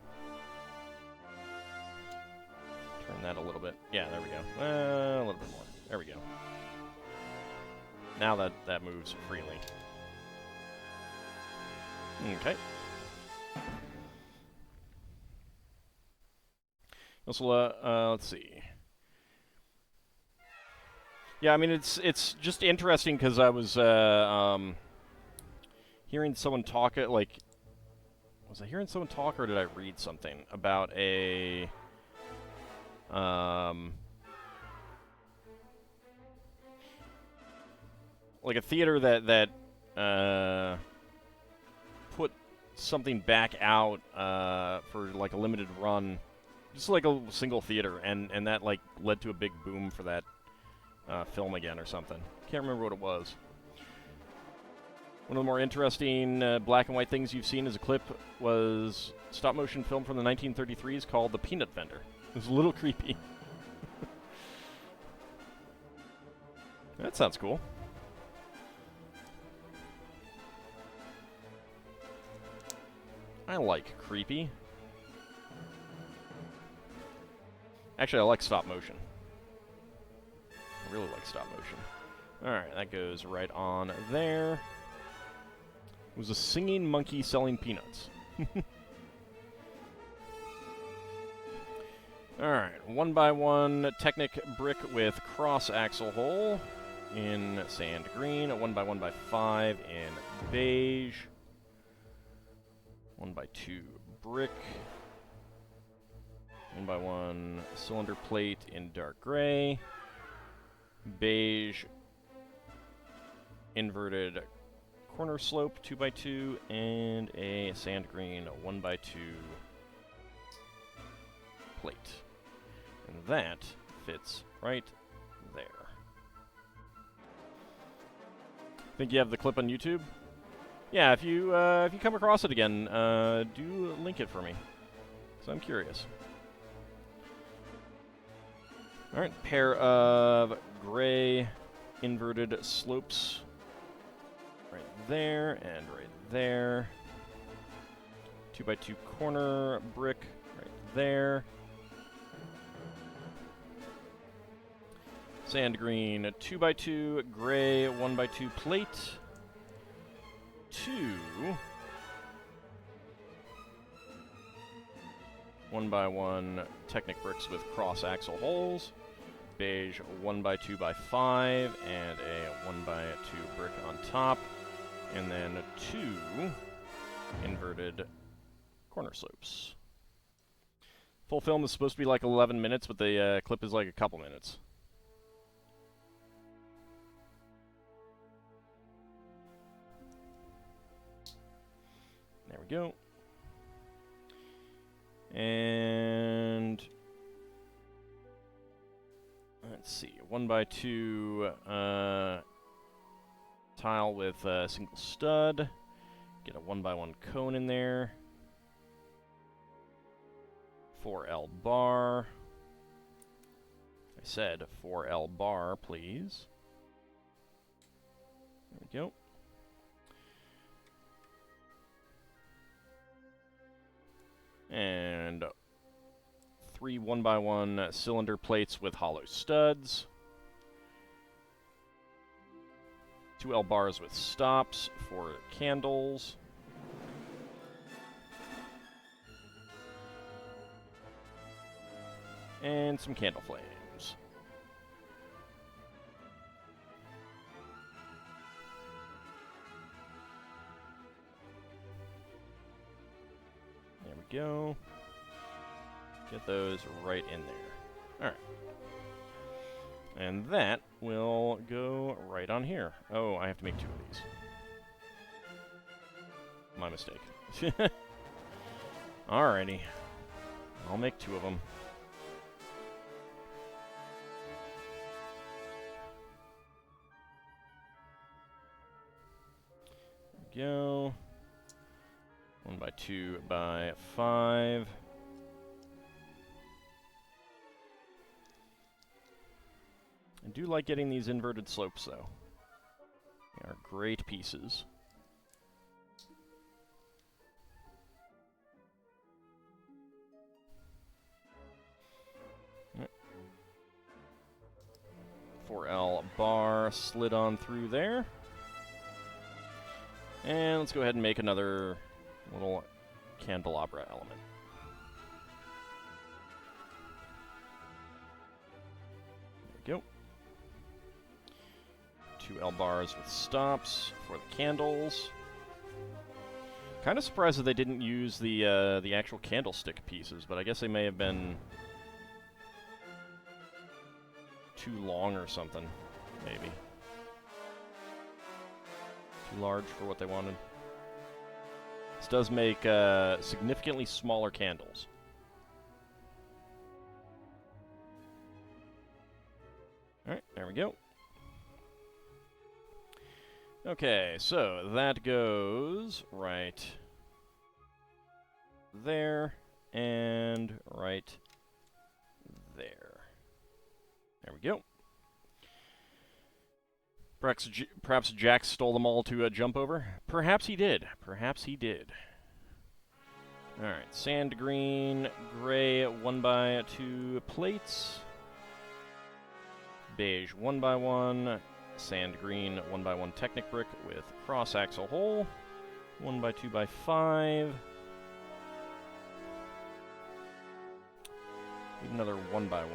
turn that a little bit. Yeah, there we go. A little bit more. There we go. Now that moves freely. Okay. Also, let's see. Yeah, I mean, it's just interesting because I was hearing someone talk, like, was I hearing someone talk or did I read something about a like a theater that put something back out for like a limited run, just like a single theater, and that like led to a big boom for that film again or something. Can't remember what it was. One of the more interesting black and white things you've seen as a clip was a stop-motion film from the 1933s called The Peanut Vendor. It was a little creepy. That sounds cool. I like creepy. Actually, I like stop-motion. I really like stop-motion. Alright, that goes right on there. It was a singing monkey selling peanuts. Alright, 1x1 Technic brick with cross axle hole. in sand green, a 1x1 by 5 in beige, 1x2 brick, 1x1 cylinder plate in dark gray, beige inverted corner slope 2x2, and a sand green 1x2 plate. And that fits right there. Think you have the clip on YouTube? Yeah, if you come across it again, do link it for me, because I'm curious. All right, pair of gray inverted slopes right there and right there. 2x2 corner brick right there. Sand green 2x2 gray 1x2 plate. 2 1x1 Technic bricks with cross axle holes. Beige 1x2 by 5 and a 1x2 brick on top. And then 2 inverted corner slopes. Full film is supposed to be like 11 minutes, but the clip is like a couple minutes. There we go. And let's see, 1x2 tile with a single stud. Get a 1x1 cone in there. 4L bar. I said 4L bar, please. There we go. And 3 1x1 cylinder plates with hollow studs. 2 L bars with stops for candles. And some candle flames. There we go. Get those right in there. Alright. And that will go right on here. Oh, I have to make 2 of these. My mistake. Alrighty. I'll make 2 of them. There we go. 1x2 by 5. I do like getting these inverted slopes, though. They are great pieces. Right. 4L bar slid on through there. And let's go ahead and make another little candelabra element. There we go. 2 L bars with stops for the candles. Kind of surprised that they didn't use the actual candlestick pieces, but I guess they may have been too long or something, maybe. Too large for what they wanted. This does make significantly smaller candles. Alright, there we go. Okay, so that goes right there and right there. There we go. Perhaps Jack stole them all to jump over? Perhaps he did. Perhaps he did. Alright, sand green, gray 1x2 plates. Beige 1x1. Sand green 1x1 Technic brick with cross axle hole. 1x2 by 5. Another 1x1.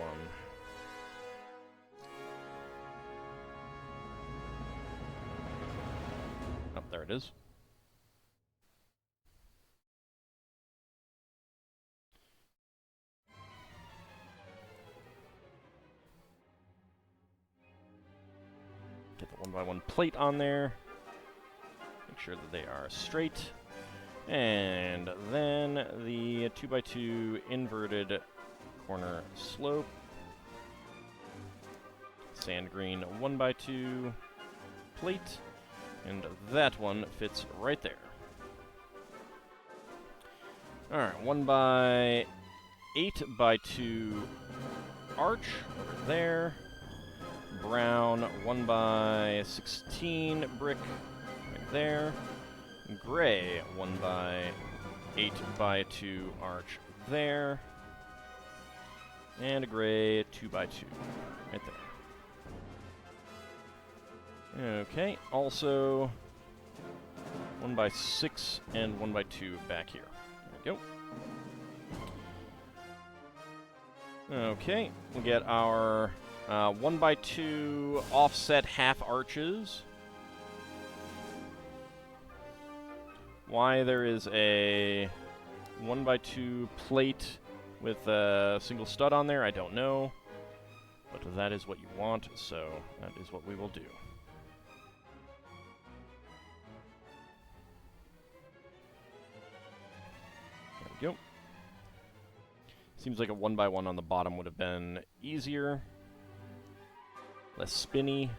it is. Get the 1x1 plate on there. Make sure that they are straight. And then the 2x2 inverted corner slope. Sand green 1x2 plate. And that one fits right there. Alright, 1x8 by 2 arch over there. Brown 1x16 brick right there. Gray 1x8 by 2 arch there. And a gray 2x2 right there. Okay, also 1x6 and 1x2 back here. There we go. Okay, we get our 1x2 offset half arches. Why there is a 1x2 plate with a single stud on there, I don't know. But that is what you want, so that is what we will do. There we go. Seems like a 1x1 on the bottom would have been easier. Less spinny.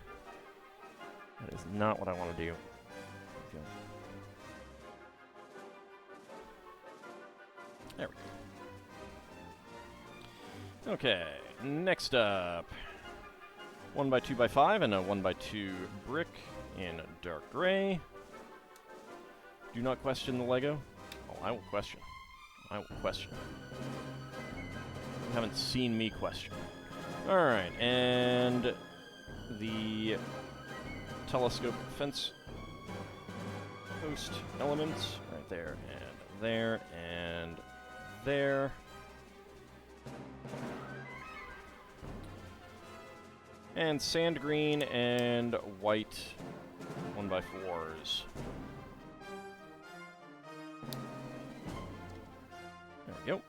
That is not what I want to do. Okay. There we go. Okay, next up. 1x2x5 and a 1x2 brick in dark gray. Do not question the Lego. Oh, I will question. I will question. You haven't seen me question. Alright, and the telescope fence post elements right there and there and there. And sand green and white 1x4s. There we go.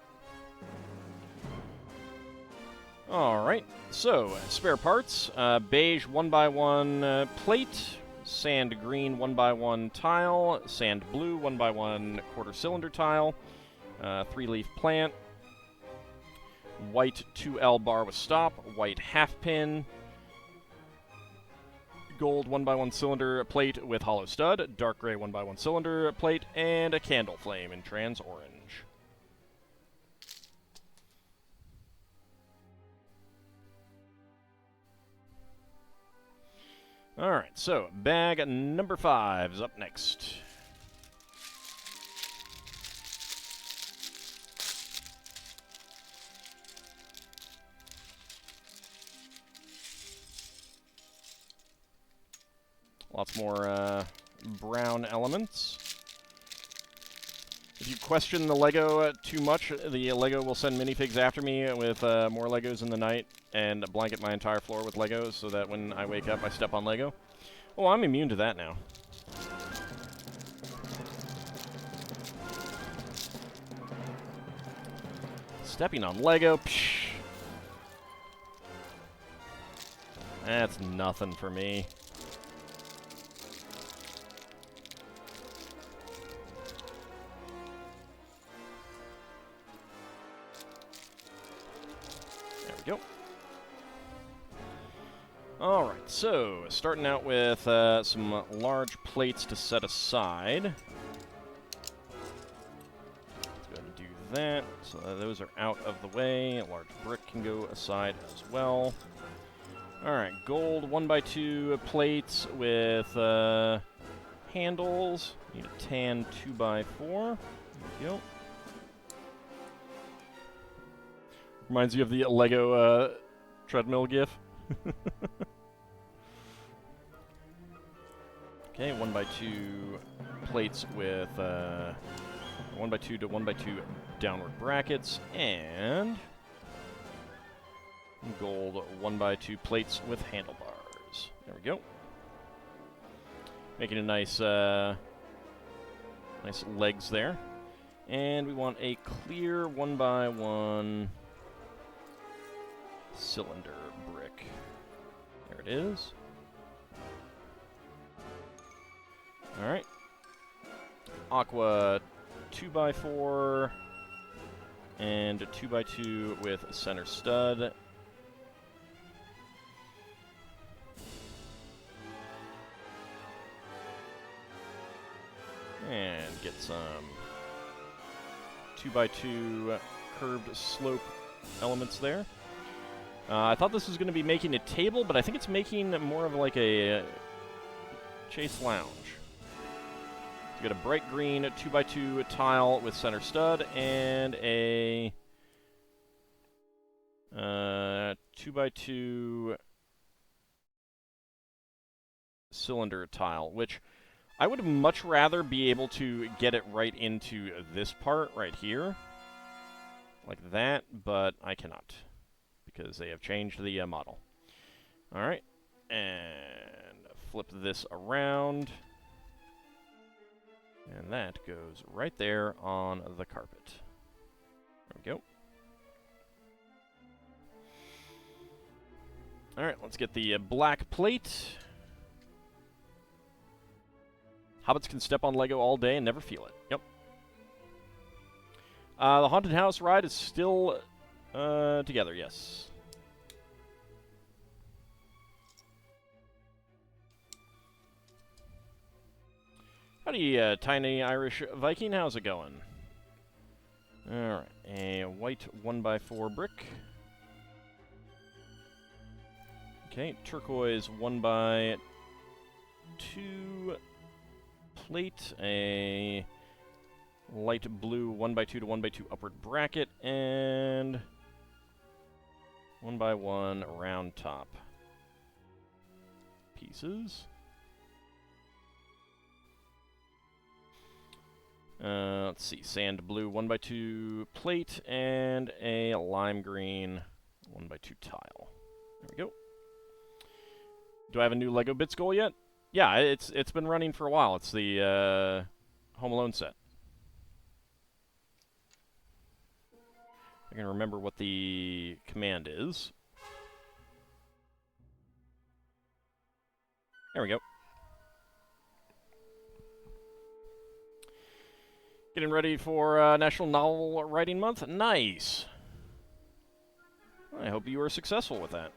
Alright, so spare parts. Beige 1x1 plate, sand green 1x1 tile, sand blue 1x1 quarter cylinder tile, 3-leaf plant, white 2L bar with stop, white half pin, gold 1x1 cylinder plate with hollow stud, dark gray 1x1 cylinder plate, and a candle flame in trans orange. Alright, so bag number 5 is up next. Lots more brown elements. If you question the Lego too much, the Lego will send minifigs after me with more Legos in the night and blanket my entire floor with Legos so that when I wake up I step on Lego. Oh, I'm immune to that now. Stepping on Lego, psh. That's nothing for me. Go. Alright, so starting out with some large plates to set aside. Let's go ahead and do that so that those are out of the way. A large brick can go aside as well. Alright, gold 1x2 plates with handles. Need a tan 2x4. There we go. Reminds you of the Lego treadmill gif. Okay, 1x2 plates with 1x2 to 1x2 downward brackets, and gold 1x2 plates with handlebars. There we go. Making a nice Nice legs there. And we want a clear 1x1 cylinder brick. There it is. Alright. Aqua 2x4 and a 2x2 with a center stud. And get some 2x2 curved slope elements there. I thought this was going to be making a table, but I think it's making more of like a chase lounge. So you got a bright green 2x2 tile with center stud and a 2x2 cylinder tile, which I would much rather be able to get it right into this part right here, like that, but I cannot, because they have changed the model. Alright, and flip this around, and that goes right there on the carpet. There we go. Alright, let's get the black plate. Hobbits can step on Lego all day and never feel it. Yep. The Haunted House ride is still together, yes. Howdy, Tiny Irish Viking. How's it going? Alright, a white 1x4 brick. Okay, turquoise 1x2 plate, a light blue 1x2 to 1x2 upward bracket, and 1x1 round top pieces. Let's see, sand blue 1x2 plate, and a lime green 1x2 tile. There we go. Do I have a new Lego Bits goal yet? Yeah, it's been running for a while. It's the Home Alone set. I can remember what the command is. There we go. Getting ready for National Novel Writing Month. Nice. I hope you were successful with that.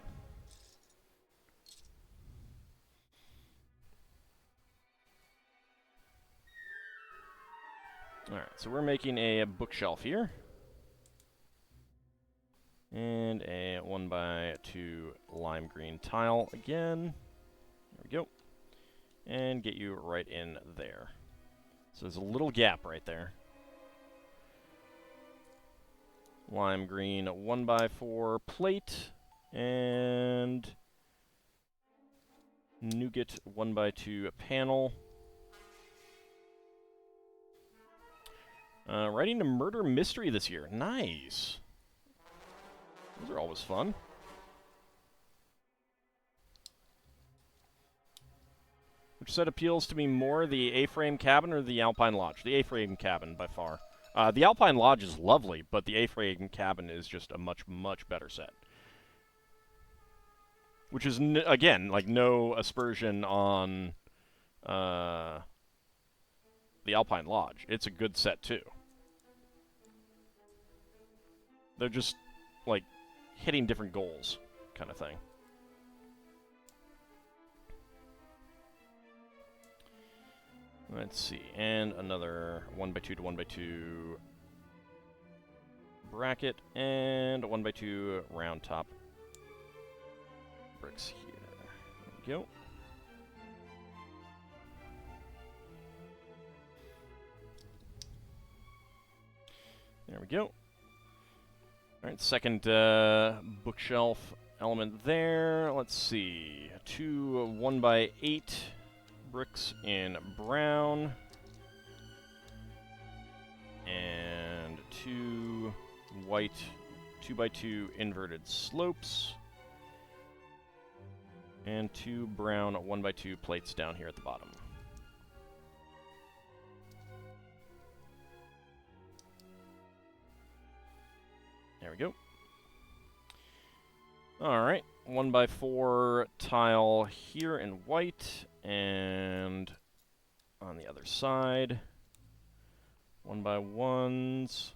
Alright, so we're making a bookshelf here. And a 1x2 lime green tile again. There we go. And get you right in there. So there's a little gap right there. Lime green 1x4 plate. And nougat 1x2 panel. Writing a murder mystery this year. Nice. Those are always fun. Which set appeals to me more, the A-frame cabin or the Alpine Lodge? The A-frame cabin, by far. The Alpine Lodge is lovely, but the A-frame cabin is just a much, much better set. Which is, again, like no aspersion on the Alpine Lodge. It's a good set, too. They're just, like, hitting different goals, kind of thing. Let's see, and another 1x2 to 1x2 bracket, and a 1x2 round top bricks here. There we go. There we go. Alright, second bookshelf element there. Let's see. 2 1x8 bricks in brown. And 2 white 2x2 inverted slopes. And 2 brown 1x2 plates down here at the bottom. There we go. Alright, 1x4 tile here in white, and on the other side, 1x1s.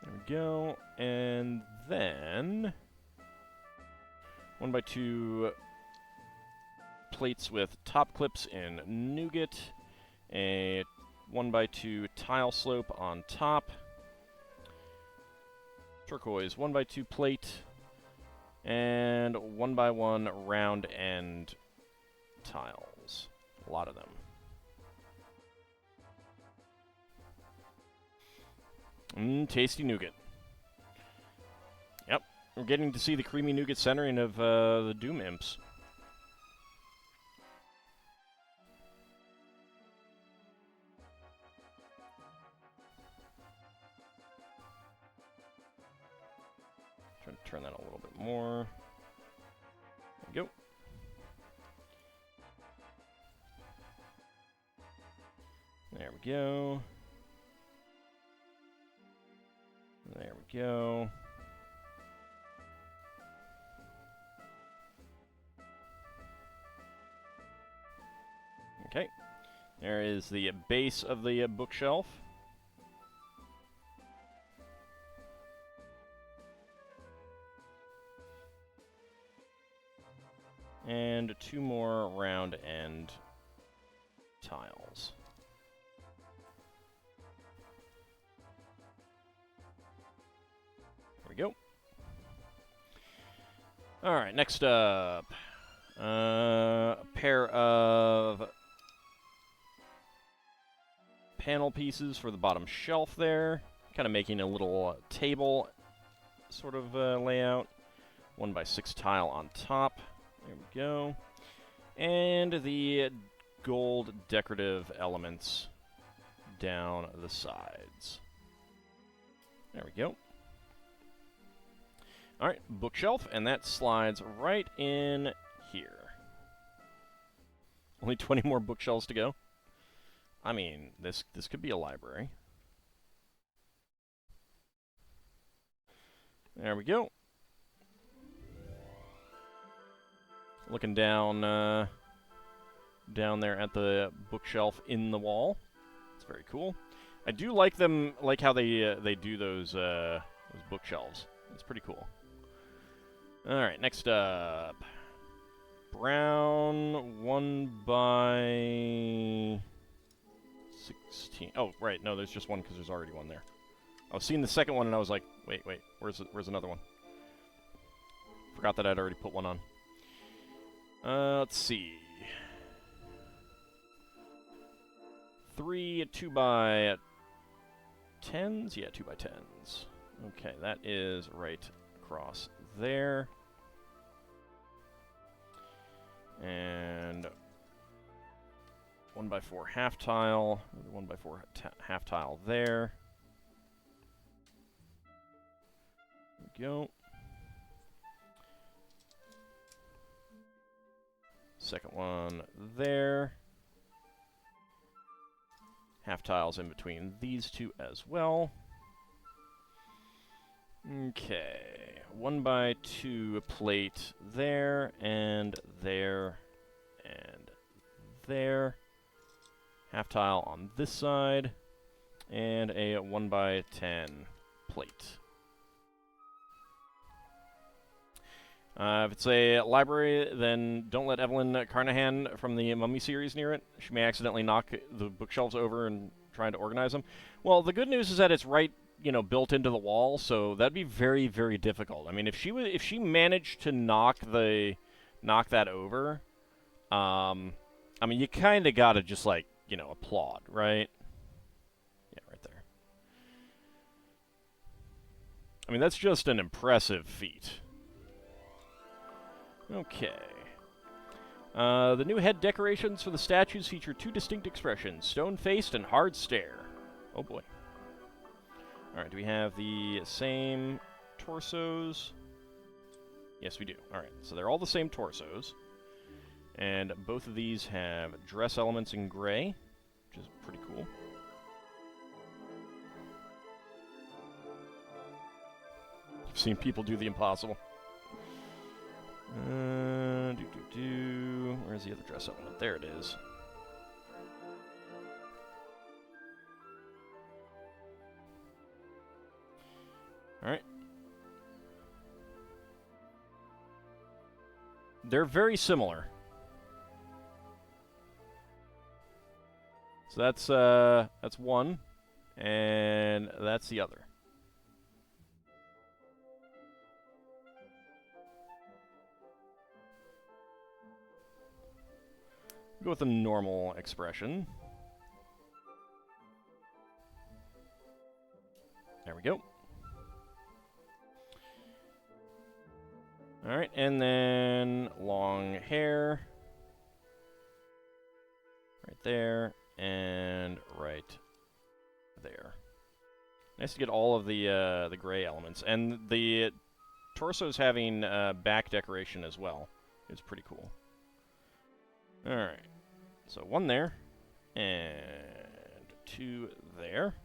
There we go, and then 1x2 plates with top clips in nougat, a 1x2 tile slope on top, turquoise 1x2 plate, and 1x1 round end tiles. A lot of them. Tasty nougat. Yep, we're getting to see the creamy nougat centering of the Doom Imps. Trying to turn that a little bit more. There we go. There we go. There we go. Okay. There is the base of the bookshelf. And 2 more round end tiles. There we go. Alright, next up. A pair of panel pieces for the bottom shelf there. Kind of making a little table sort of layout. 1x6 tile on top. There we go. And the gold decorative elements down the sides. There we go. Alright, bookshelf, and that slides right in here. Only 20 more bookshelves to go. I mean, this could be a library. There we go. Looking down down there at the bookshelf in the wall. It's very cool. I do like them, like how they do those bookshelves. It's pretty cool. All right, next up, brown 1x16. Oh, right, no, there's just one because there's already one there. I was seeing the second one and I was like, wait, where's another one? Forgot that I'd already put one on. Let's see. 3 2x10s? Yeah, 2x10s. Okay, that is right across there. And 1x4 half tile. 1x4 half tile there. There we go. Second one there. Half tiles in between these two as well. Okay. 1x2 plate there, and there, and there. Half tile on this side, and a 1x10 plate. If it's a library, then don't let Evelyn Carnahan from the Mummy series near it. She may accidentally knock the bookshelves over and trying to organize them. Well, the good news is that it's right, built into the wall, so that'd be very, very difficult. I mean, if she managed to knock that over, I mean, you kind of gotta just applaud, right? Yeah, right there. I mean, that's just an impressive feat. Okay. The new head decorations for the statues feature 2 distinct expressions, stone-faced and hard stare. Oh boy. Alright, do we have the same torsos? Yes, we do. Alright, so they're all the same torsos. And both of these have dress elements in gray, which is pretty cool. I've seen people do the impossible. Where's the other dress element? There it is. Alright. They're very similar. So that's one, and that's the other. Go with a normal expression. There we go. Alright, and then long hair. Right there, and right there. Nice to get all of the gray elements. And the torso's having back decoration as well. It's pretty cool. Alright. So one there, and two there.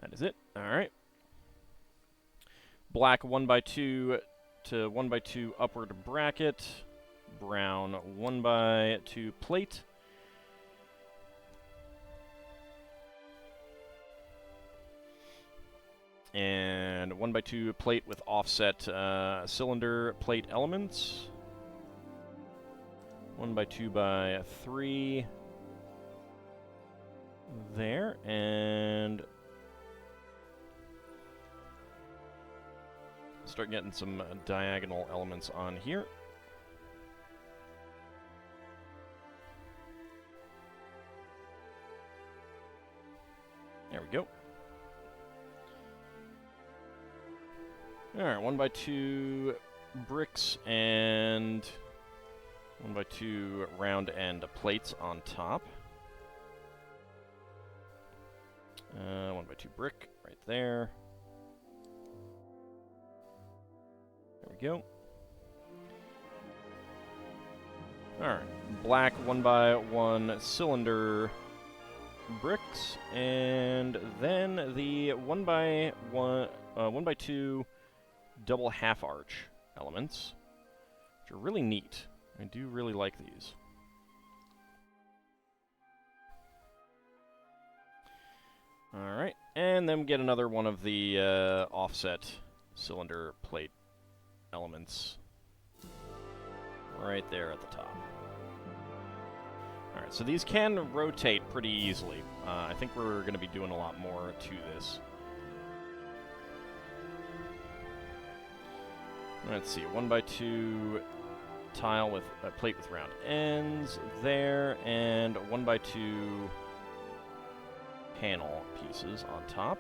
That is it. Alright. Black 1x2 to 1x2 upward bracket. Brown 1x2 plate. And 1x2 plate with offset cylinder plate elements. 1x2x3 there, and start getting some diagonal elements on here. There we go. Alright, 1x2 bricks and 1x2 round end plates on top. 1x2 brick right there. There we go. Alright, black 1x1 cylinder bricks, and then the 1x2 double half arch elements, which are really neat. I do really like these. Alright, and then we get another one of the offset cylinder plate elements right there at the top. Alright, so these can rotate pretty easily. I think we're going to be doing a lot more to this. Let's see, 1x2 tile with a plate with round ends there, and 1x2 panel pieces on top.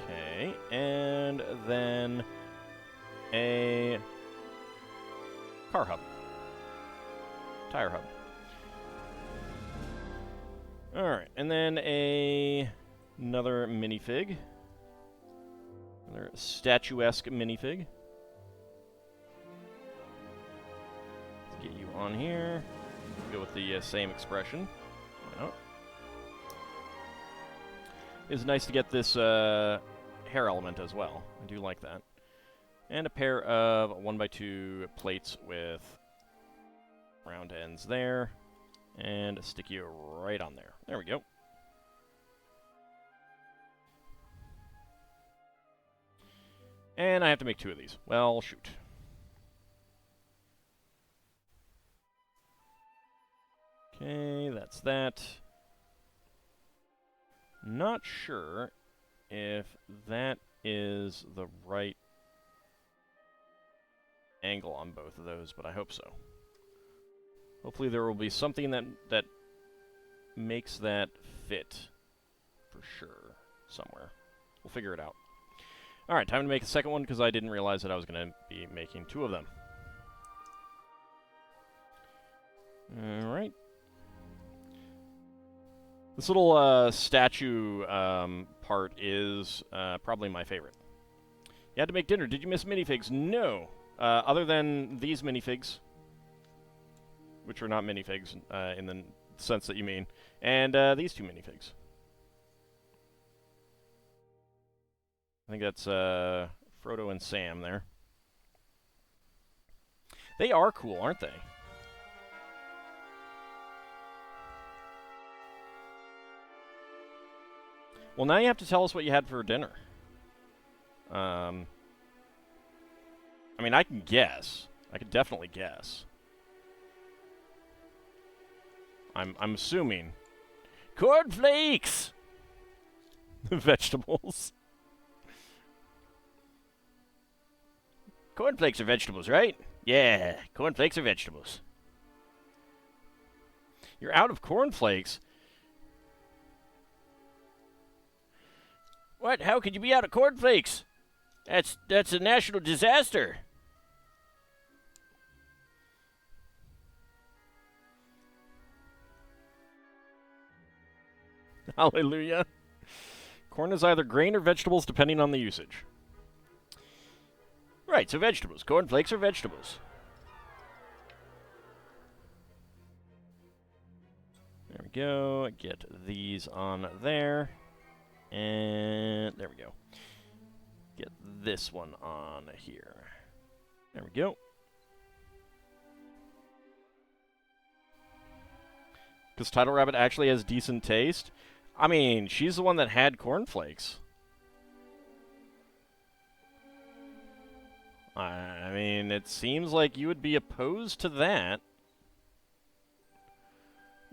Okay, and then a car hub. Tire hub. Alright, and then another minifig. Another statuesque minifig. Let's get you on here. Go with the same expression. Why not? It's nice to get this hair element as well. I do like that. And a pair of 1x2 plates with round ends there. And stick you right on there. There we go. And I have to make two of these. Well, shoot. Okay, that's that. Not sure if that is the right angle on both of those, but I hope so. Hopefully there will be something that makes that fit for sure somewhere. We'll figure it out. Alright, time to make a second one because I didn't realize that I was going to be making two of them. Alright. This little statue part is probably my favorite. You had to make dinner. Did you miss minifigs? No. Other than these minifigs, which are not minifigs in the sense that you mean, and these two minifigs. I think that's Frodo and Sam there. They are cool, aren't they? Well, now you have to tell us what you had for dinner. I mean, I can guess. I could definitely guess. I'm assuming. Cornflakes! Vegetables. Cornflakes are vegetables, right? Yeah, cornflakes are vegetables. You're out of cornflakes? What? How could you be out of cornflakes? That's a national disaster. Hallelujah. Corn is either grain or vegetables depending on the usage. Right, so vegetables. Cornflakes are vegetables. There we go. Get these on there. And there we go. Get this one on here. There we go. Because Title Rabbit actually has decent taste. I mean, she's the one that had cornflakes. I mean, it seems like you would be opposed to that.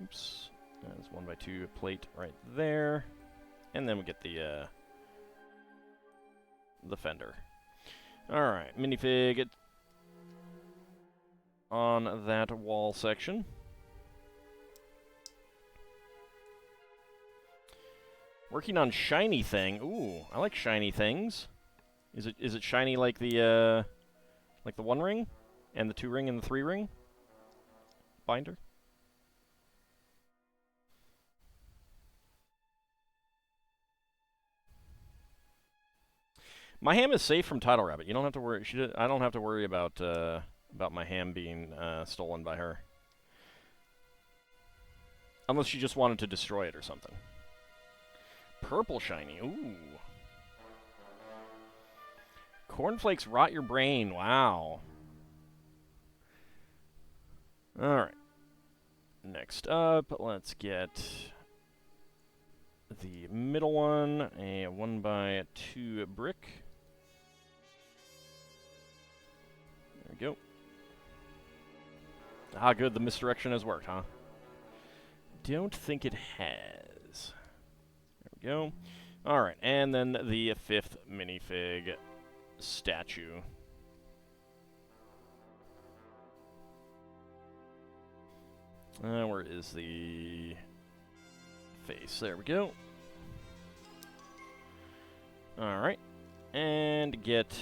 Oops. That's 1x2 plate right there. And then we get the fender. Alright, minifig on that wall section. Working on shiny thing. Ooh, I like shiny things. Is it shiny like the one ring? And the 2 ring and the 3 ring? Binder? My ham is safe from Title Rabbit. You don't have to worry. I don't have to worry about my ham being stolen by her, unless she just wanted to destroy it or something. Purple shiny. Ooh. Cornflakes rot your brain. Wow. All right. Next up, let's get the middle one, a 1x2 brick. There we go. Ah, good. The misdirection has worked, huh? Don't think it has. There we go. All right, and then the 5th minifig statue. Where is the face? There we go. All right, and get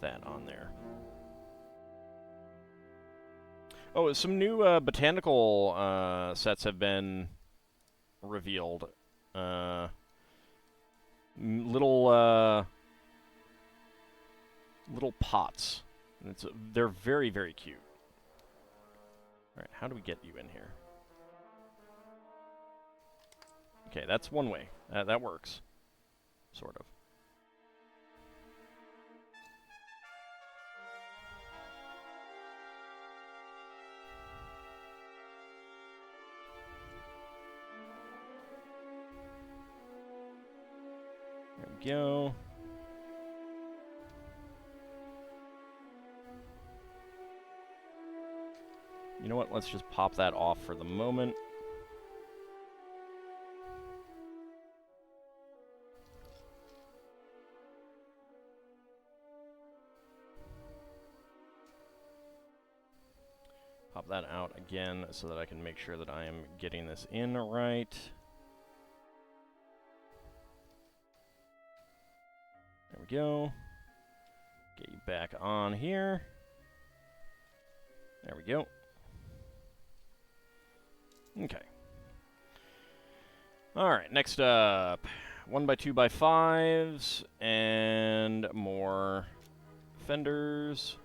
that on there. Oh, some new botanical sets have been revealed. Little pots. They're very, very cute. All right, how do we get you in here? Okay, that's one way. That works. Sort of. There we go. You know what? Let's just pop that off for the moment. Pop that out again so that I can make sure that I am getting this in right. There we go. Get you back on here. There we go. Okay. Alright, next up, 1x2x5s, and more fenders.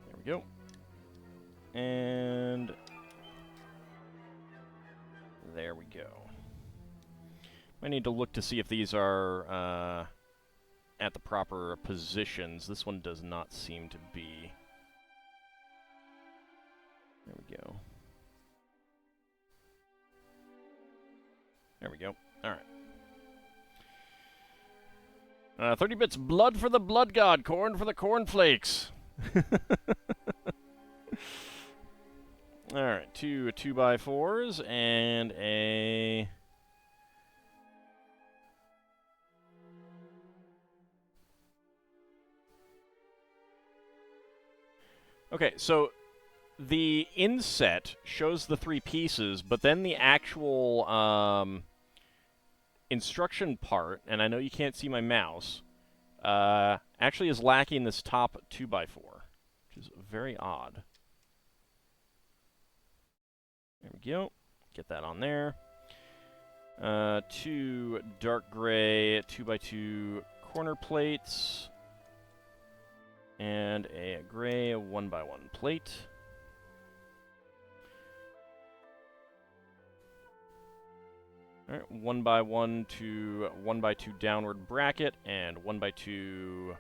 There we go. And there we go. I need to look to see if these are at the proper positions. This one does not seem to be. There we go. There we go. All right. 30 bits. Blood for the blood god. Corn for the cornflakes. All right. Two 2x4s and a. Okay, so the inset shows the 3 pieces, but then the actual instruction part, and I know you can't see my mouse, actually is lacking this top 2x4, which is very odd. There we go. Get that on there. 2 dark gray 2x2 corner plates. And a gray 1x1 plate. Alright, 1x1 to 1x2 downward bracket, and 1x2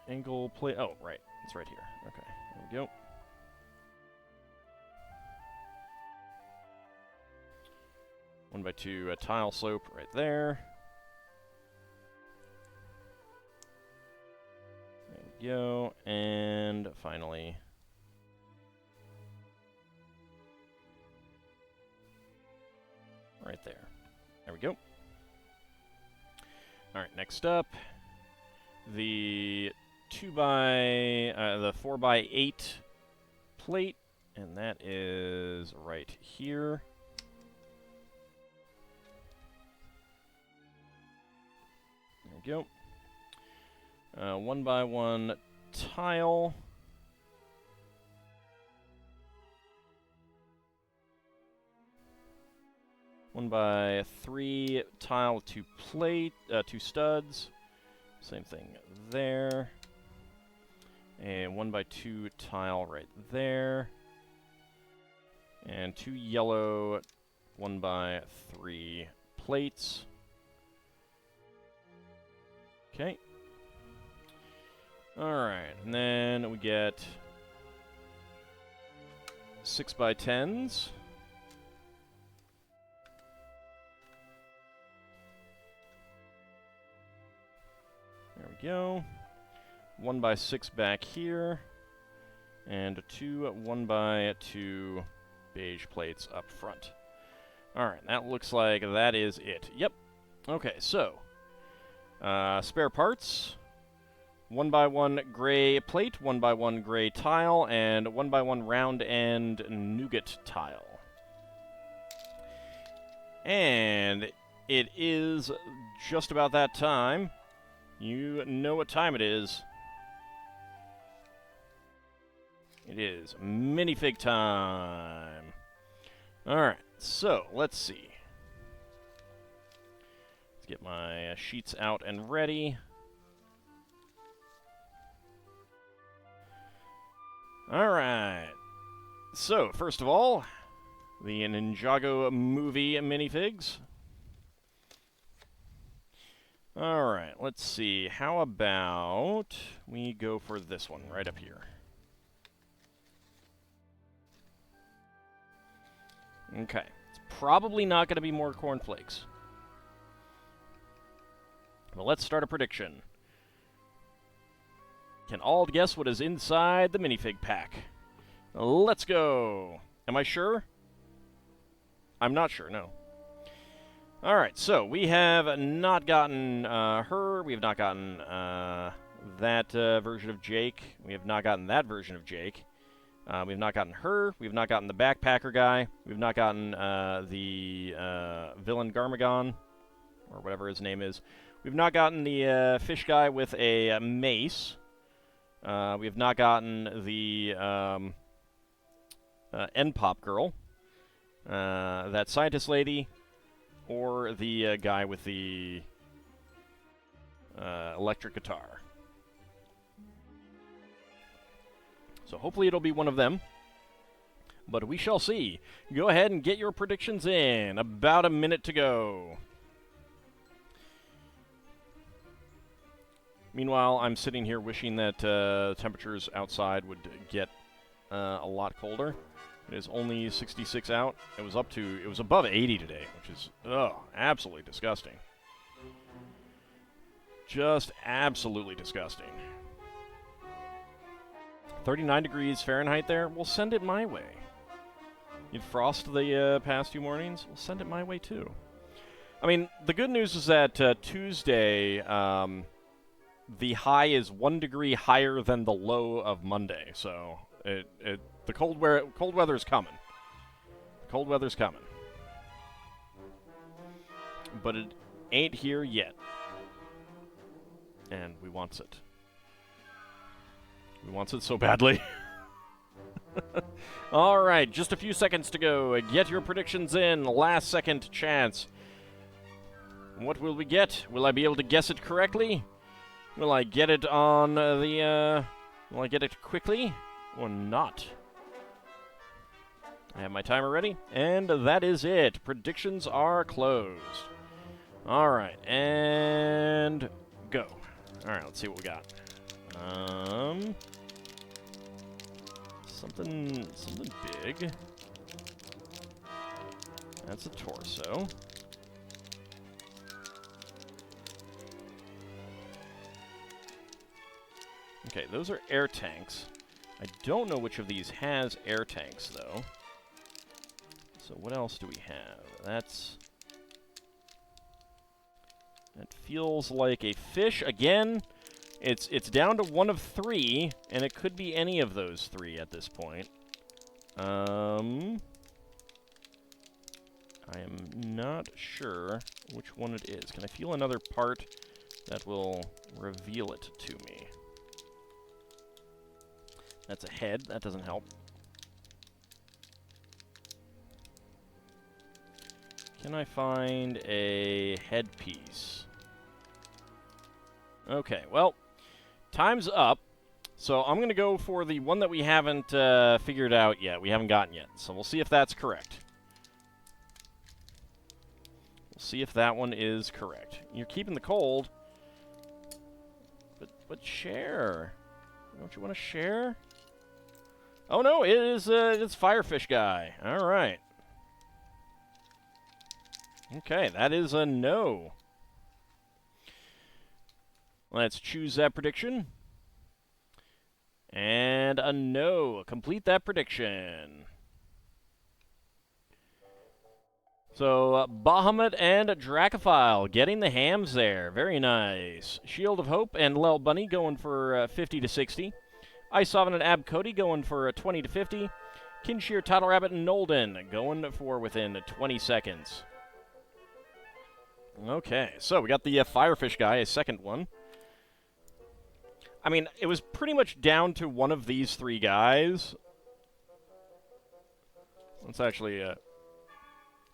angle plate. Oh, right. It's right here. Okay, there we go. One by two tile slope right there. There we go. And finally, right there. There we go. All right, next up, the 4x8 plate, and that is right here. There we go. 1x1 tile. One by 3 tile, 2 plate, 2 studs. Same thing there. And 1x2 tile right there. And 2 yellow 1x3 plates. Okay. Alright, and then we get 6x10s. There we go. 1x6 back here. And 2 1x2 beige plates up front. Alright, that looks like that is it. Yep. Okay, so spare parts. 1x1 gray plate, 1x1 gray tile, and 1x1 round end nougat tile. And it is just about that time. You know what time it is. It is minifig time. Alright, so let's see. Let's get my sheets out and ready. Alright. So, first of all, the Ninjago Movie minifigs. Alright, let's see. How about we go for this one right up here? Okay. It's probably not going to be more cornflakes. But let's start a prediction. Can Ald guess what is inside the minifig pack? Let's go. Am I sure? I'm not sure, no. Alright, so we have not gotten her. We have not gotten that version of Jake. We have not gotten that version of Jake. We have not gotten her. We have not gotten the backpacker guy. We have not gotten the villain Garmagon, or whatever his name is. We've not gotten the fish guy with a mace. We have not gotten the N-pop girl, that scientist lady, or the guy with the electric guitar. So hopefully it'll be one of them. But we shall see. Go ahead and get your predictions in. About a minute to go. Meanwhile, I'm sitting here wishing that temperatures outside would get a lot colder. It is only 66 out. It was above 80 today, which is, absolutely disgusting. Just absolutely disgusting. 39 degrees Fahrenheit there. We'll send it my way. You'd frost the past few mornings? We'll send it my way, too. I mean, the good news is that Tuesday, the high is 1 degree higher than the low of Monday. So, the cold weather is coming. The cold weather's coming. But it ain't here yet. And we wants it. We wants it so badly. All right, just a few seconds to go. Get your predictions in. Last second chance. What will we get? Will I be able to guess it correctly? Will I get it on will I get it quickly or not? I have my timer ready, and that is it. Predictions are closed. All right, and go. All right, let's see what we got. Something big. That's a torso. Okay, those are air tanks. I don't know which of these has air tanks, though. So what else do we have? That feels like a fish. Again, it's down to one of 3, and it could be any of those 3 at this point. I am not sure which one it is. Can I feel another part that will reveal it to me? That's a head. That doesn't help. Can I find a headpiece? Okay, well, time's up. So I'm going to go for the one that we haven't figured out yet. We haven't gotten yet. So we'll see if that's correct. We'll see if that one is correct. You're keeping the cold. But share. Don't you want to share? Oh no, it is it's Firefish Guy. All right. Okay, that is a no. Let's choose that prediction. And a no. Complete that prediction. So, Bahamut and Dracophile getting the hams there. Very nice. Shield of Hope and Lel Bunny going for 50 to 60. Ice Sovereign and Ab Cody going for 20 to 50. Kinshir, Tattle Rabbit, and Nolden going for within 20 seconds. Okay, so we got the Firefish Guy, a second one. I mean, it was pretty much down to one of these 3 guys. Let's actually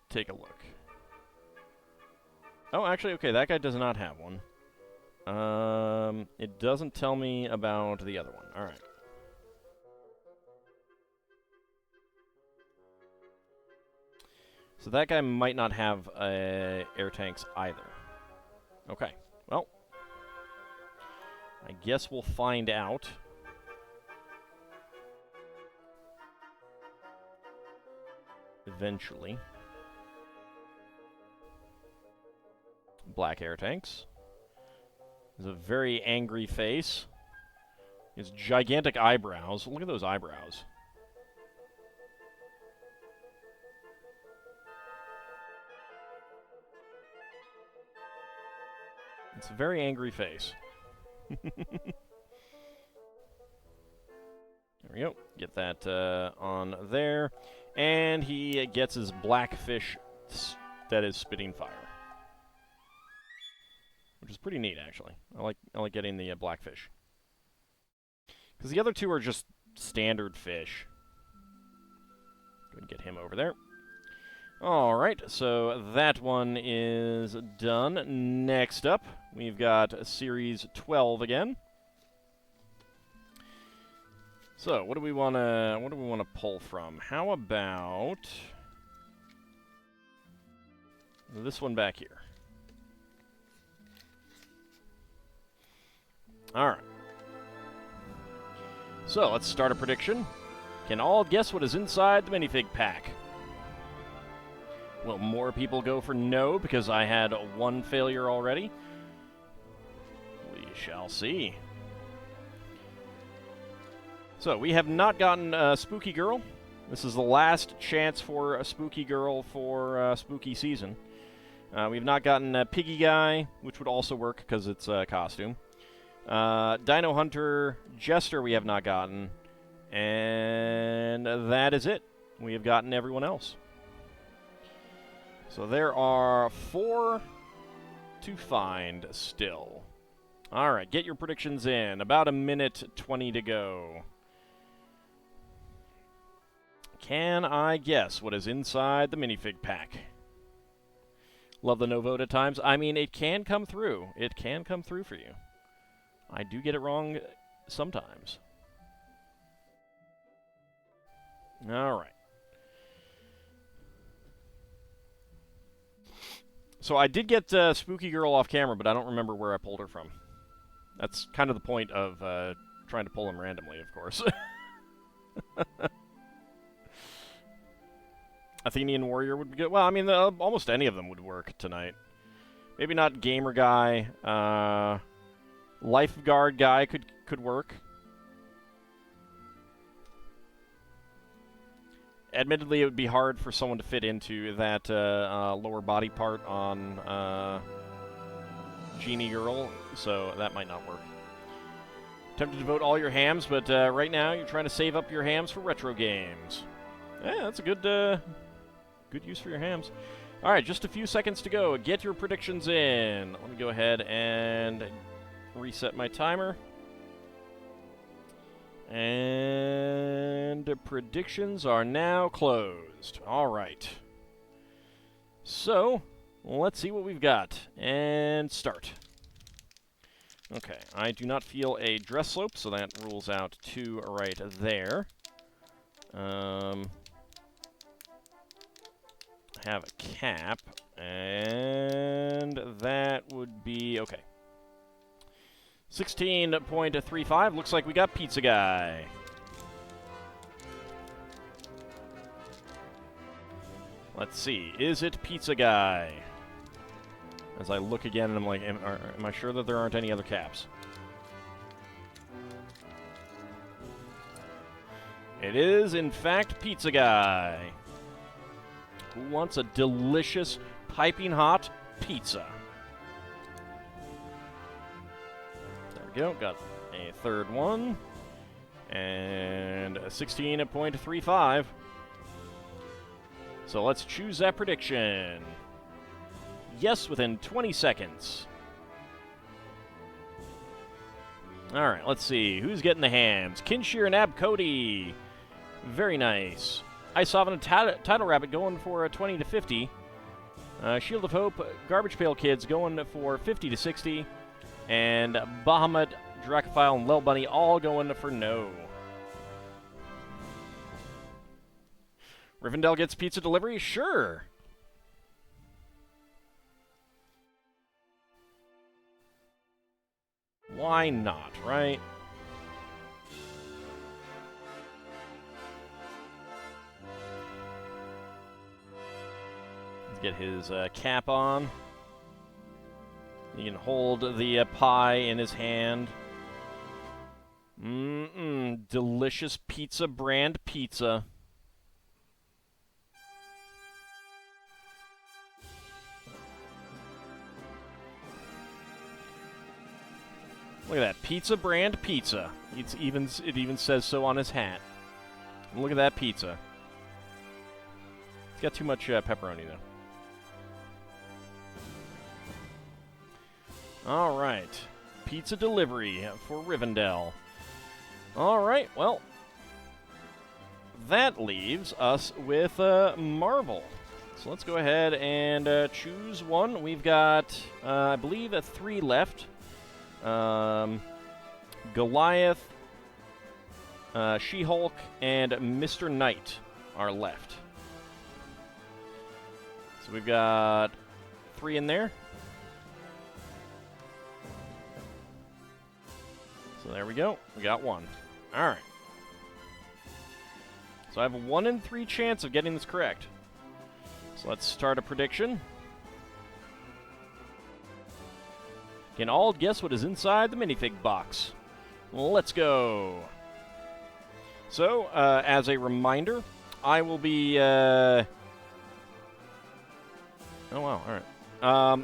take a look. Oh, actually, okay, that guy does not have one. It doesn't tell me about the other one. All right. So that guy might not have air tanks either. Okay, well, I guess we'll find out. Eventually. Black air tanks. There's a very angry face. His gigantic eyebrows. Look at those eyebrows. It's a very angry face. There we go. Get that on there. And he gets his black fish that is spitting fire. which is pretty neat, actually. I like getting the blackfish. Because the other two are just standard fish. Go ahead and get him over there. Alright, so that one is done. Next up, we've got Series 12 again. So, what do we want to pull from? How about this one back here? Alright. So, let's start a prediction. Can all guess what is inside the minifig pack? Will more people go for no because I had one failure already? We shall see. So, we have not gotten Spooky Girl. This is the last chance for a Spooky Girl for Spooky Season. We've not gotten Piggy Guy, which would also work because it's a costume. Dino Hunter Jester we have not gotten. And that is it. We have gotten everyone else. So there are 4 to find still. Alright, get your predictions in. About a minute 20 to go. Can I guess what is inside the minifig pack? Love the no vote at times. I mean, it can come through. It can come through for you. I do get it wrong sometimes. Alright. So I did get Spooky Girl off camera, but I don't remember where I pulled her from. That's kind of the point of trying to pull them randomly, of course. Athenian Warrior would be good. Well, I mean, almost any of them would work tonight. Maybe not Gamer Guy. Lifeguard Guy could work. Admittedly, it would be hard for someone to fit into that lower body part on Genie Girl, so that might not work. Tempted to vote all your hams, but right now you're trying to save up your hams for retro games. Yeah, that's a good use for your hams. All right, just a few seconds to go. Get your predictions in. Let me go ahead and reset my timer. And the predictions are now closed. All right. So, let's see what we've got. And start. Okay, I do not feel a dress slope, so that rules out 2 right there. Have a cap, and that would be okay. 16.35, looks like we got Pizza Guy. Let's see, is it Pizza Guy? As I look again, and I'm like, am I sure that there aren't any other caps? It is, in fact, Pizza Guy. Who wants a delicious, piping hot pizza? There we go. Got a third one. And a 16.35. So let's choose that prediction. Yes, within 20 seconds. All right, let's see. Who's getting the hams? Kinshir and Ab Cody. Very nice. Isovan and Title Rabbit going for 20 to 50. Shield of Hope, Garbage Pail Kids going for 50 to 60. And Bahamut, Dracophile, and Lel Bunny all going for no. Rivendell gets pizza delivery? Sure. Why not, right? Let's get his cap on. He can hold the pie in his hand. Delicious pizza brand pizza. Look at that, pizza brand pizza. It even says so on his hat. And look at that pizza. It's got too much pepperoni though. All right. Pizza delivery for Rivendell. All right, well, that leaves us with Marvel. So let's go ahead and choose one. We've got, I believe, 3 left. Goliath, She-Hulk, and Mr. Knight are left. So we've got 3 in there. So there we go. We got 1. All right. So I have a 1 in 3 chance of getting this correct. So let's start a prediction. Can all guess what is inside the minifig box? Let's go. So, as a reminder, I will be... Oh, wow, all right.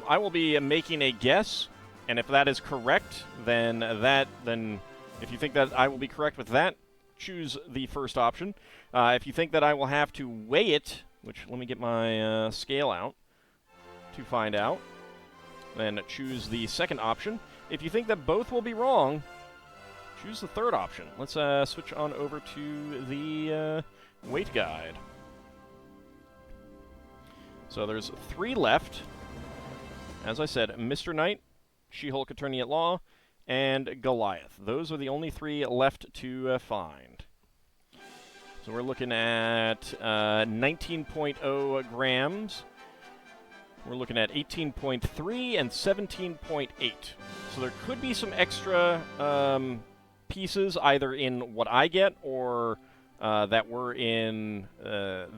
I will be making a guess, and if that is correct, then if you think that I will be correct with that, choose the first option. If you think that I will have to weigh it, which let me get my scale out to find out, then choose the second option. If you think that both will be wrong, choose the third option. Let's switch on over to the weight guide. So there's 3 left. As I said, Mr. Knight, She-Hulk Attorney at Law, and Goliath. Those are the only 3 left to find. So we're looking at 19.0 grams. We're looking at 18.3 and 17.8. So there could be some extra pieces either in what I get or that were in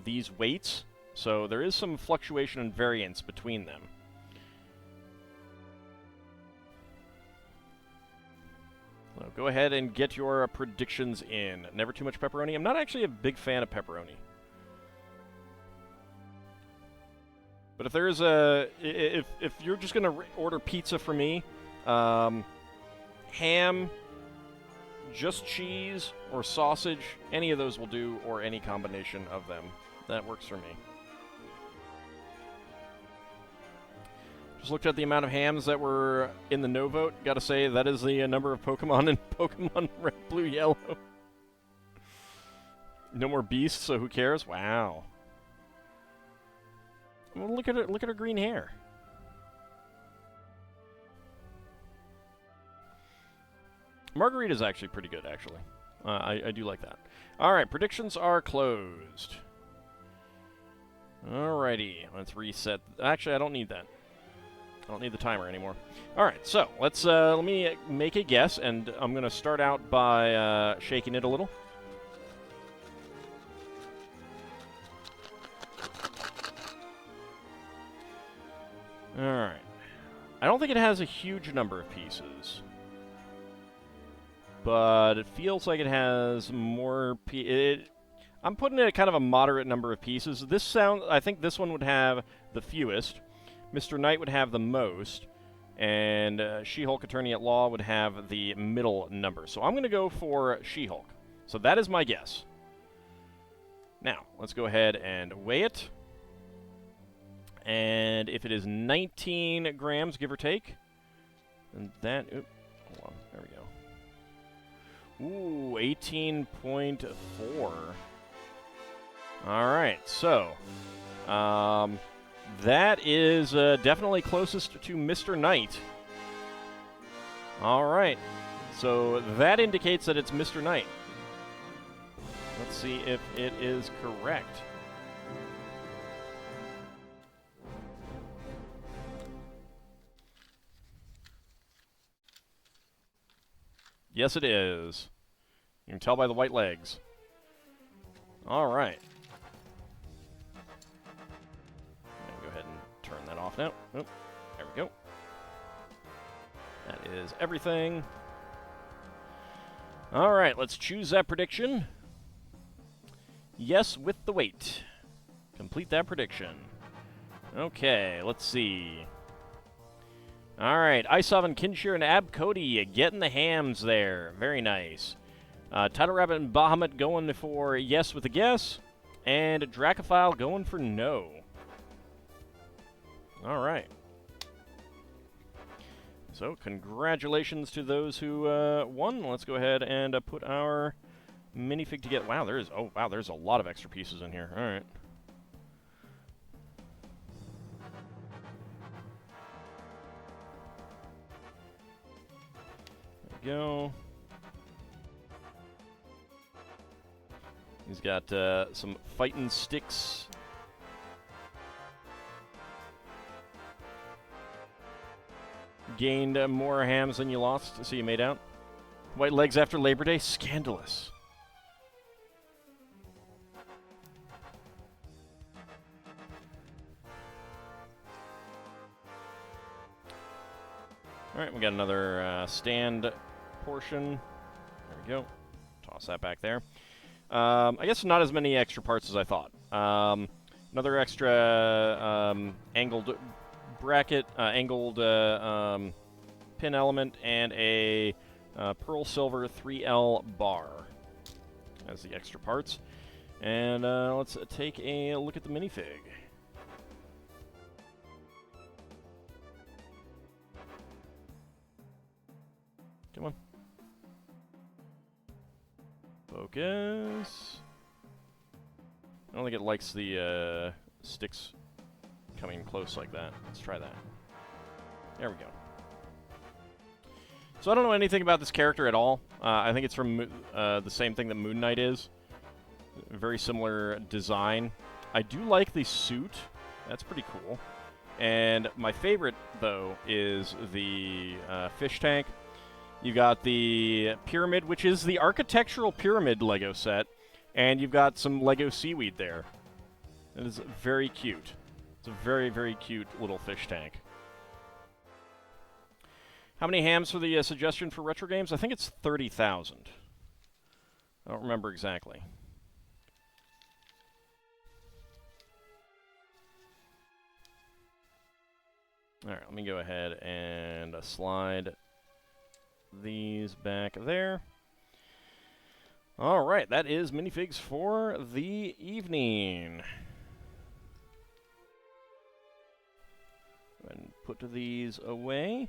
these weights. So there is some fluctuation and variance between them. So go ahead and get your predictions in. Never too much pepperoni. I'm not actually a big fan of pepperoni. But if there's if you're just gonna order pizza for me, ham, just cheese, or sausage, any of those will do, or any combination of them. That works for me. Just looked at the amount of hams that were in the no vote. Gotta say, that is the number of Pokemon in Pokemon Red, Blue, Yellow. No more beasts, so who cares? Wow. Well, look at her green hair. Margarita's actually pretty good, actually. I do like that. All right, predictions are closed. Alrighty, let's reset. Actually, I don't need that. I don't need the timer anymore. All right, so let's let me make a guess, and I'm gonna start out by shaking it a little. All right. I don't think it has a huge number of pieces, but it feels like it has more. I'm putting it at kind of a moderate number of pieces. I think this one would have the fewest. Mr. Knight would have the most, and She-Hulk Attorney at Law would have the middle number. So I'm going to go for She-Hulk. So that is my guess. Now, let's go ahead and weigh it. And if it is 19 grams, give or take, and that... Hold on, there we go. Ooh, 18.4. All right, so... that is definitely closest to Mr. Knight. All right. So that indicates that it's Mr. Knight. Let's see if it is correct. Yes, it is. You can tell by the white legs. All right. Turn that off now. Oh, there we go. That is everything. All right, let's choose that prediction. Yes, with the weight. Complete that prediction. Okay, let's see. All right, Isovan, Kinshir, and Ab Cody getting the hams there. Very nice. Title Rabbit and Bahamut going for yes with a guess. And Dracophile going for no. All right. So, congratulations to those who won. Let's go ahead and put our minifig together. Wow, there's a lot of extra pieces in here. All right. There we go. He's got some fighting sticks. Gained more hams than you lost, so you made out. White legs after Labor Day? Scandalous. Alright, we got another stand portion. There we go. Toss that back there. I guess not as many extra parts as I thought. Another extra angled bracket, angled pin element, and a pearl silver 3L bar as the extra parts. And let's take a look at the minifig. Come on. Focus. I don't think it likes the sticks coming close like that. Let's try that. There we go. So I don't know anything about this character at all. I think it's from the same thing that Moon Knight is. Very similar design. I do like the suit. That's pretty cool. And my favorite, though, is the fish tank. You got the pyramid, which is the architectural pyramid Lego set. And you've got some Lego seaweed there. It is very cute. It's a very, very cute little fish tank. How many hams for the suggestion for retro games? I think it's 30,000. I don't remember exactly. Alright, let me go ahead and slide these back there. Alright, that is minifigs for the evening. And put these away.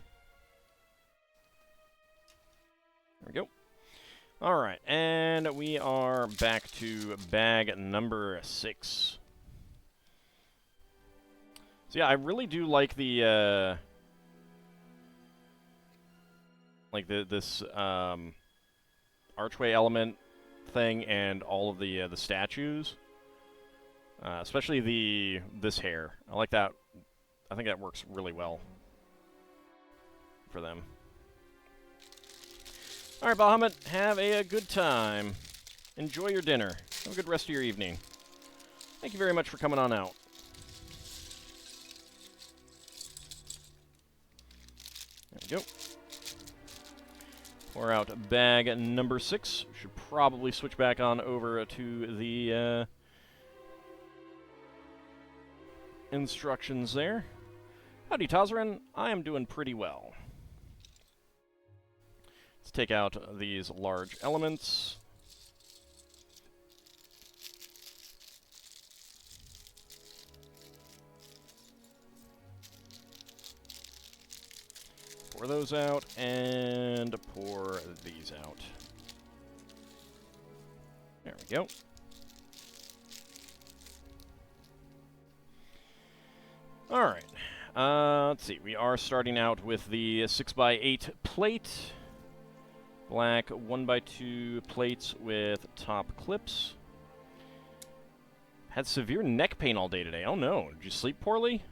There we go. Alright, and we are back to bag number 6. So yeah, I really do like the, this archway element thing and all of the statues. Especially this hair. I like that. I think that works really well for them. All right, Bahamut, have a good time. Enjoy your dinner. Have a good rest of your evening. Thank you very much for coming on out. There we go. Pour out bag number 6. Should probably switch back on over to the instructions there. Howdy, Tazran. I am doing pretty well. Let's take out these large elements. Pour those out, and pour these out. There we go. Alright. Let's see. We are starting out with the 6x8 plate. Black 1x2 plates with top clips. Had severe neck pain all day today. Oh no. Did you sleep poorly?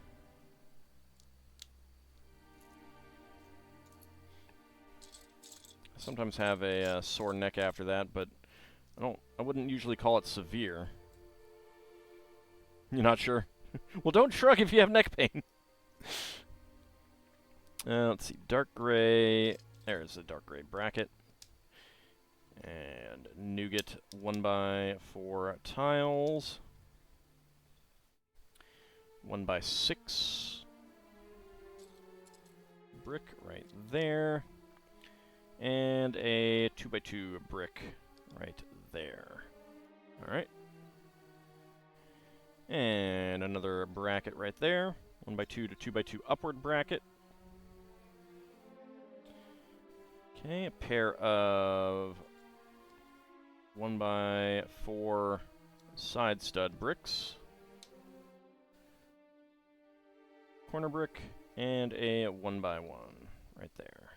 I sometimes have a sore neck after that, but I wouldn't usually call it severe. You're not sure? Well, don't shrug if you have neck pain. Let's see. Dark gray. There's the dark gray bracket. And nougat 1x4 tiles. 1x6 brick right there. And a 2x2 brick right there. Alright. And another bracket right there. 1x2 to 2x2 upward bracket. Okay, a pair of 1x4 side stud bricks. Corner brick, and a 1x1 right there.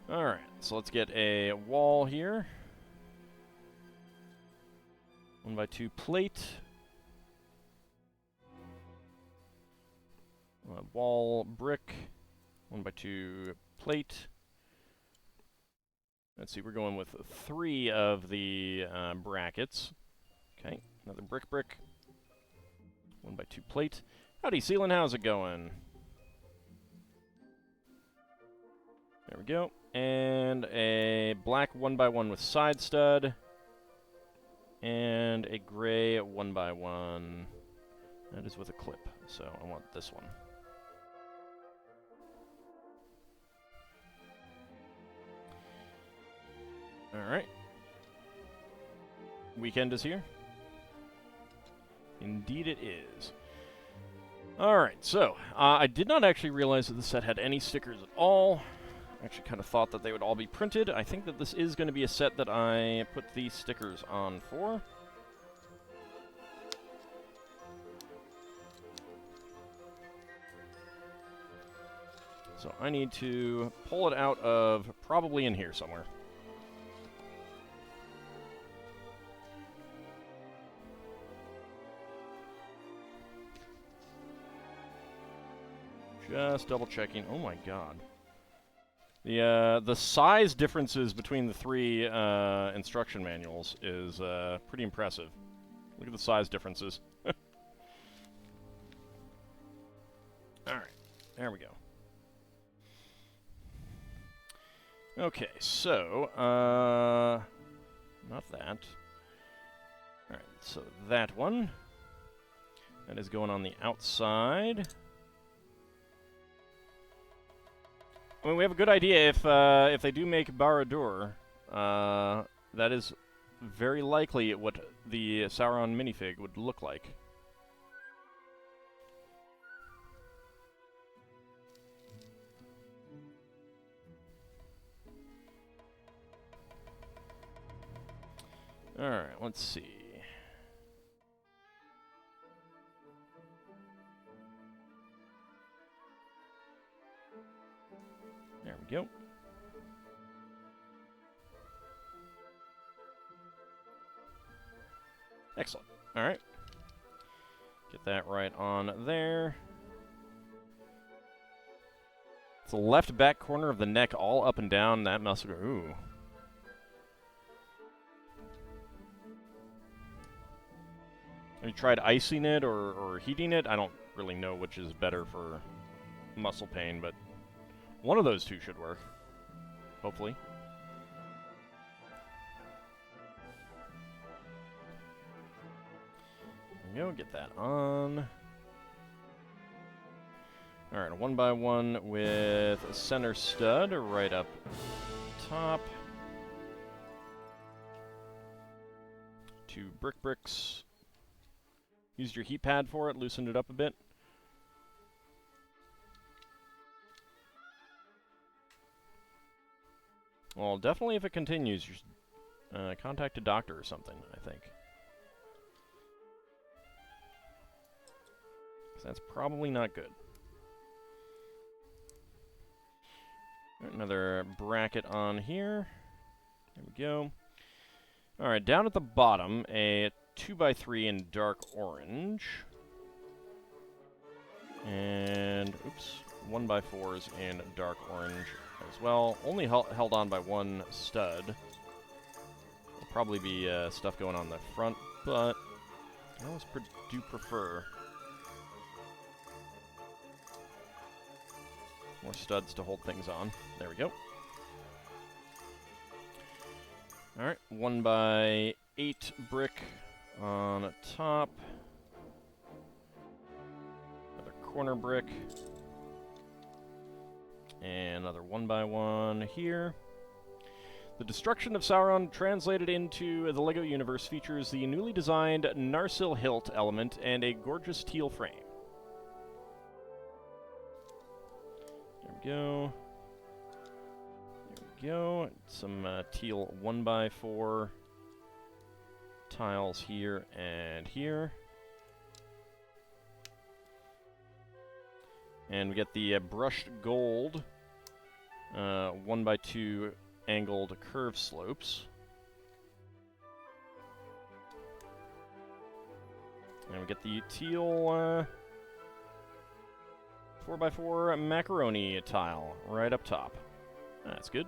Alright, so let's get a wall here. 1x2 plate. Wall brick. 1x2 plate. Let's see, we're going with 3 of the brackets. Okay, another brick. 1x2 plate. Howdy, Sealand, how's it going? There we go. And a black 1x1 with side stud. And a gray 1x1. That is with a clip, so I want this one. Alright. Weekend is here. Indeed it is. Alright, so, I did not actually realize that the set had any stickers at all. I actually kind of thought that they would all be printed. I think that this is going to be a set that I put these stickers on for. So I need to pull it out of probably in here somewhere. Just double checking. Oh my god. The size differences between the 3 instruction manuals is pretty impressive. Look at the size differences. Alright, there we go. Okay, so, not that. Alright, so that one. That is going on the outside. I mean, we have a good idea if they do make Barad-dûr. That is very likely what the Sauron minifig would look like. Alright, let's see. There we go. Excellent. Alright. Get that right on there. It's the left back corner of the neck all up and down. That muscle. Ooh. Have you tried icing it or heating it? I don't really know which is better for muscle pain, but one of those two should work. Hopefully. There we go, get that on. Alright, a 1x1 with a center stud right up top. 2 bricks. Used your heat pad for it, loosened it up a bit. Well, definitely if it continues, you should contact a doctor or something, I think. 'Cause that's probably not good. Another bracket on here. There we go. Alright, down at the bottom, a 2x3 in dark orange. And, oops, 1x4s in dark orange as well. Only held on by 1 stud. There'll probably be stuff going on the front, but I always do prefer more studs to hold things on. There we go. Alright, 1x8 brick on top. Another corner brick. And another 1x1 here. The Destruction of Sauron translated into the LEGO universe features the newly designed Narsil hilt element and a gorgeous teal frame. There we go. go. Some teal 1x4 tiles here and here. And we get the brushed gold 1x2 angled curve slopes. And we get the teal 4x4 macaroni tile right up top. That's good.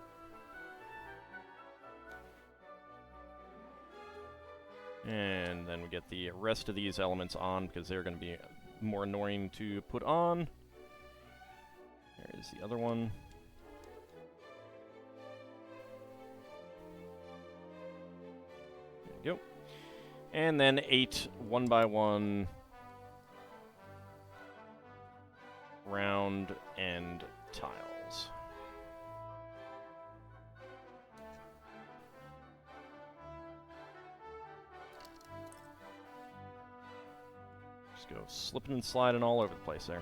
And then we get the rest of these elements on because they're going to be more annoying to put on. There's the other one. There we go. And then 8 1x1 round end tiles. Just go slipping and sliding all over the place there.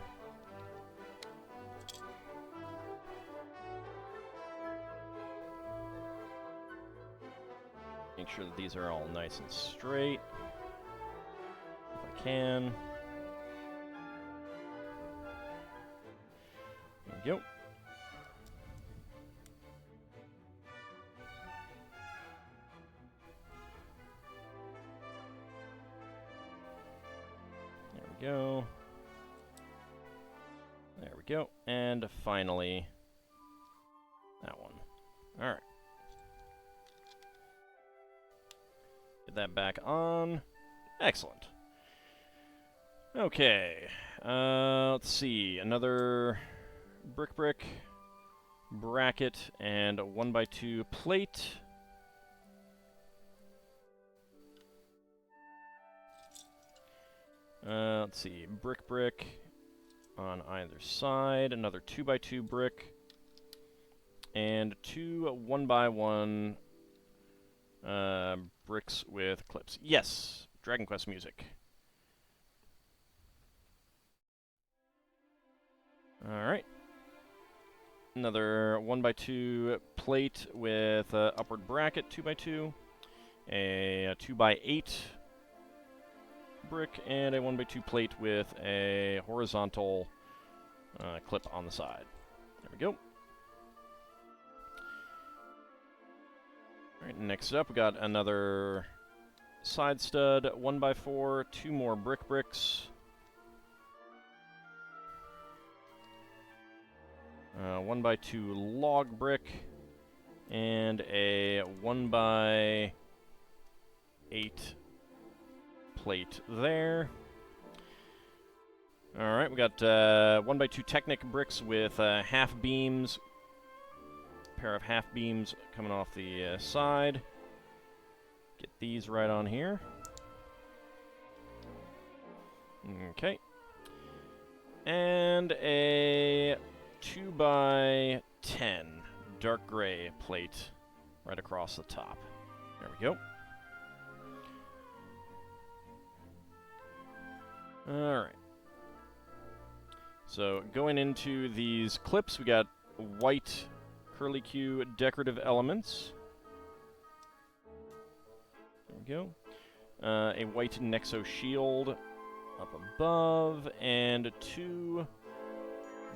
Make sure that these are all nice and straight, if I can. There we go. There we go. There we go. And finally, that one. All right. Get that back on. Excellent. Okay. Let's see. Another brick bracket and a 1x2 plate. Let's see. Brick on either side. Another 2x2 brick. And 2 1x1 bricks with clips. Yes! Dragon Quest music. Alright. Another 1x2 plate with upward bracket 2x2. A 2x8 brick, and a 1x2 plate with a horizontal clip on the side. There we go. Alright, next up we got another side stud, 1x4, 2 more bricks. 1x2 log brick, and a 1x8 plate there. Alright, we got 1x2 Technic bricks with half beams. Pair of half beams coming off the side. Get these right on here. Okay. And a 2x10 dark gray plate right across the top. There we go. Alright. So going into these clips, we got white curlicue decorative elements. There we go. A white Nexo shield up above, and 2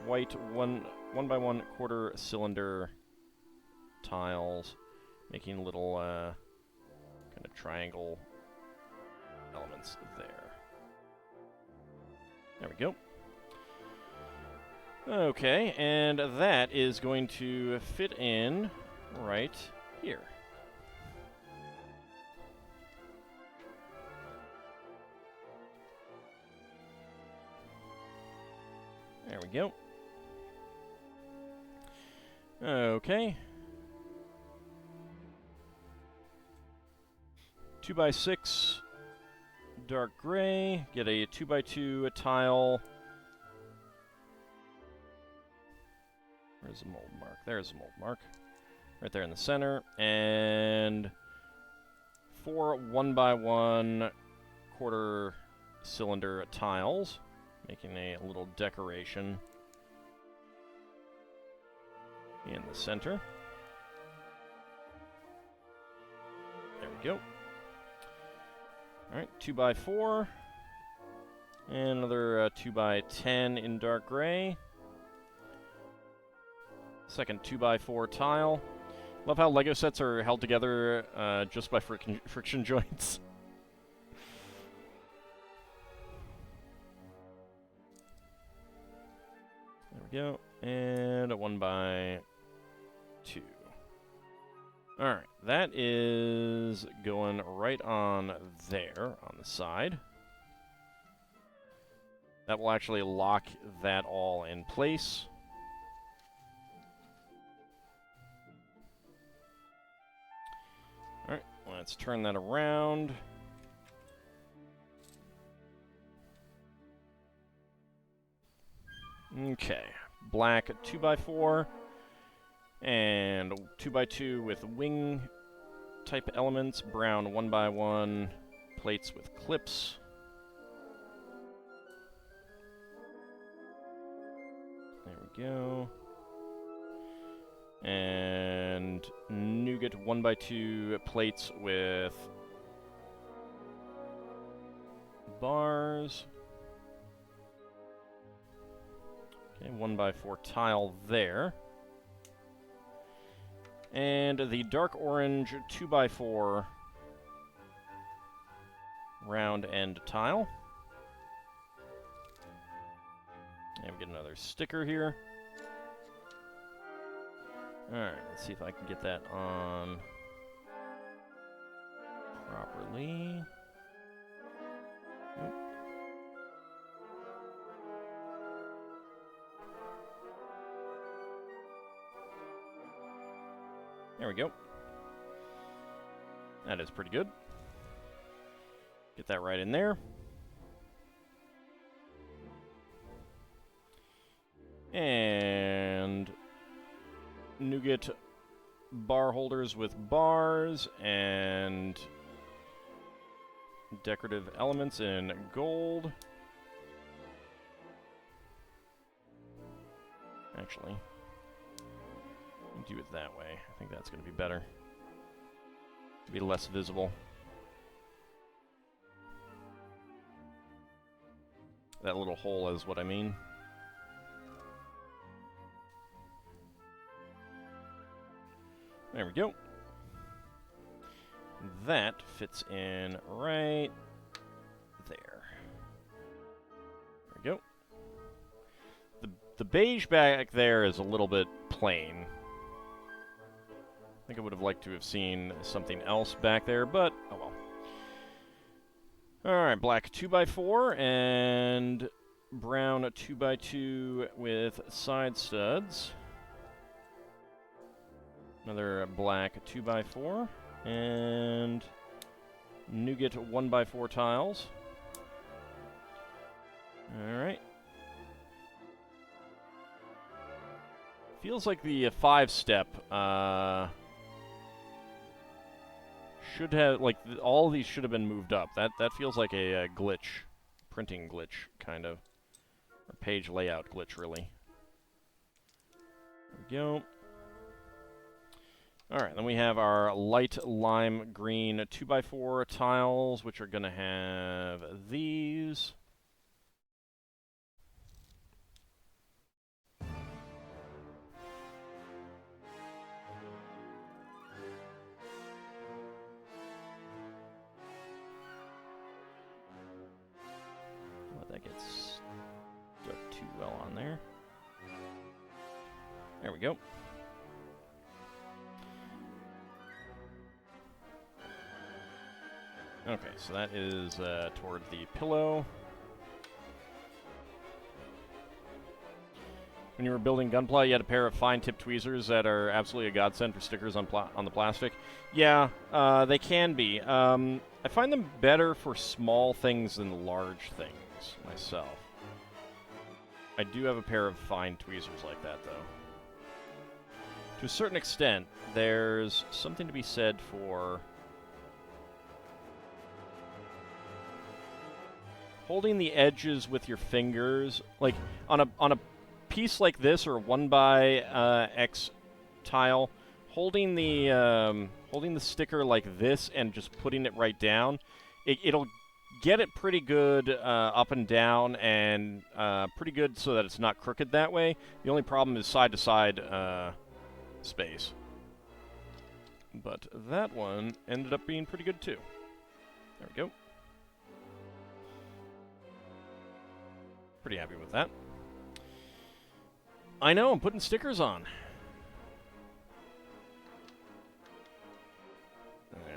white 1x1 quarter cylinder tiles, making little kind of triangle elements there. There we go. Okay, and that is going to fit in right here. There we go. Okay. 2x6 dark gray. Get a 2x2 tile. Where's the mold mark? There's the mold mark. Right there in the center. And 4 1x1 quarter cylinder tiles, making a little decoration in the center. go. Alright, 2x4. And another 2x10 in dark gray. Second 2x4 tile. Love how Lego sets are held together just by friction joints. There we go. And a 1x2. Alright, that is going right on there on the side. That will actually lock that all in place. Alright, let's turn that around. Okay, black 2x4 and 2x2 with wing type elements, brown 1x1 plates with clips. There we go. And nougat 1x2 plates with bars. Okay, 1x4 tile there. And the dark orange 2x4 round end tile. And we get another sticker here. Alright, let's see if I can get that on properly. Oop. There we go. That is pretty good. Get that right in there. And nougat bar holders with bars and decorative elements in gold. Actually, do it that way. I think that's going to be better. To be less visible. That little hole is what I mean. There we go. That fits in right there. There we go. The beige back there is a little bit plain. I think I would have liked to have seen something else back there, but oh well. Alright, black 2x4 and brown 2x2 with side studs. Another black 2x4 and nougat 1x4 tiles. Alright. Feels like the 5-step should have, like, all of these should have been moved up. That feels like a glitch, printing glitch, kind of. Or page layout glitch, really. There we go. Alright, then we have our light lime green 2x4 tiles, which are going to have these. Let that get stuck too well on there. There we go. Okay, so that is toward the pillow. When you were building Gunpla, you had a pair of fine-tipped tweezers that are absolutely a godsend for stickers on the plastic. Yeah, they can be. I find them better for small things than large things, myself. I do have a pair of fine tweezers like that, though. To a certain extent, there's something to be said for holding the edges with your fingers, like on a piece like this or a 1x X tile, holding the holding the sticker like this and just putting it right down, it'll get it pretty good up and down and pretty good so that it's not crooked that way. The only problem is side-to-side space. But that one ended up being pretty good too. There we go. Pretty happy with that. I know, I'm putting stickers on.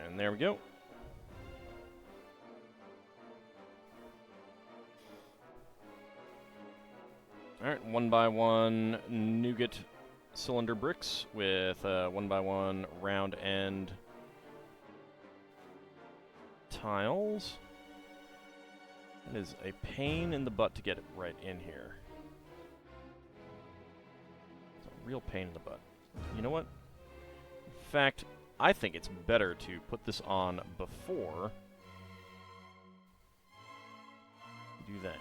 And there we go. Alright, 1x1 nougat cylinder bricks with 1x1 round end tiles. It is a pain in the butt to get it right in here. It's a real pain in the butt. You know what? In fact, I think it's better to put this on before you do that.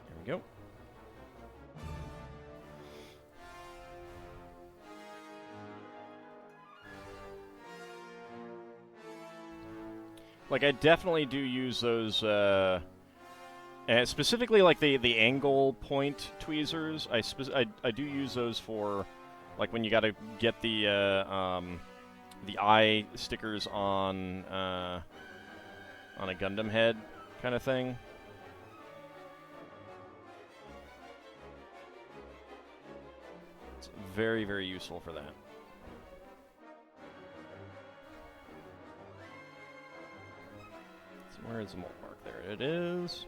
There we go. Like, I definitely do use those, specifically, like, the angle point tweezers. I do use those for, like, when you gotta get the eye stickers on a Gundam head kind of thing. It's very, very useful for that. Where is the mold mark? There it is.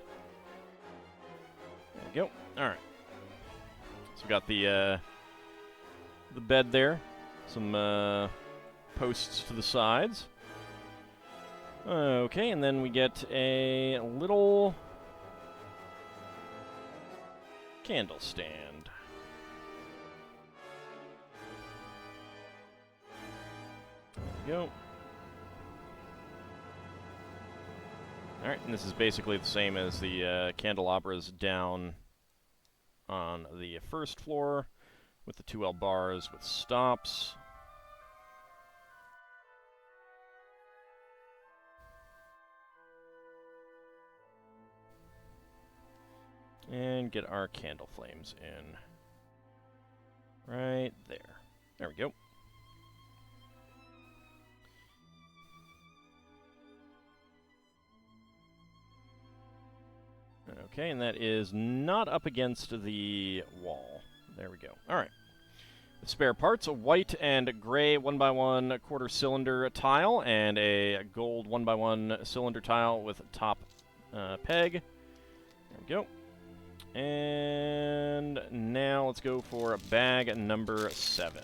There we go. All right. So we got the bed there. Some posts to the sides. Okay, and then we get a little candle stand. There we go. Alright, and this is basically the same as the candelabras down on the first floor with the 2L bars with stops. And get our candle flames in. Right there. There we go. Okay, and that is not up against the wall. There we go. All right. The spare parts, a white and gray 1x1 quarter cylinder tile and a gold 1x1 cylinder tile with top peg. There we go. And now let's go for bag number 7.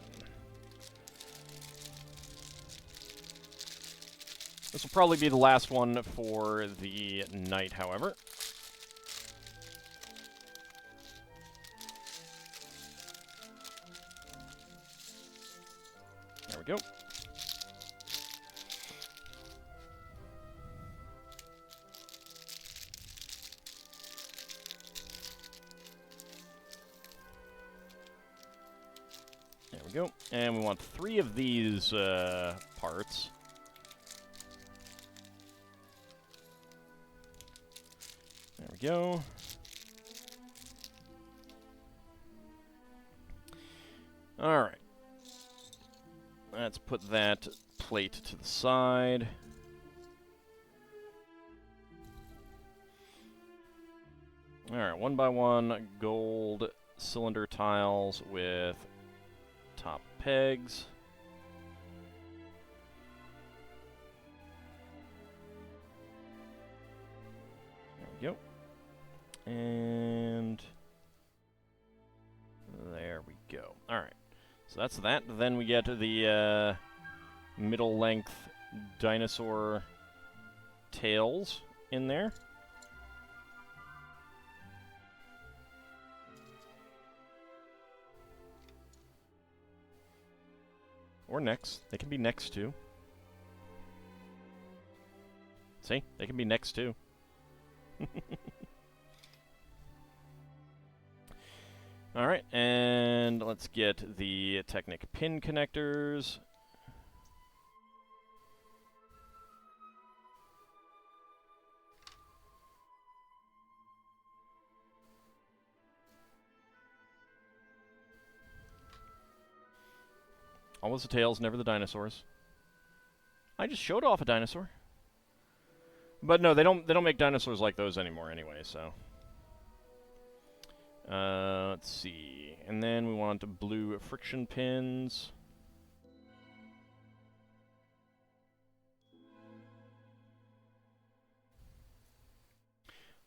This will probably be the last one for the night, however. There we go. There we go. And we want 3 of these parts. There we go. All right. Let's put that plate to the side. All right, 1x1 gold cylinder tiles with top pegs. There we go. And there we go. All right. So that's that. Then we get the middle-length dinosaur tails in there. Or necks. They can be necks, too. See? They can be next, too. Alright, and let's get the Technic pin connectors. Always the tails, never the dinosaurs. I just showed off a dinosaur. But no, they don't make dinosaurs like those anymore anyway, so. Let's see. And then we want blue friction pins.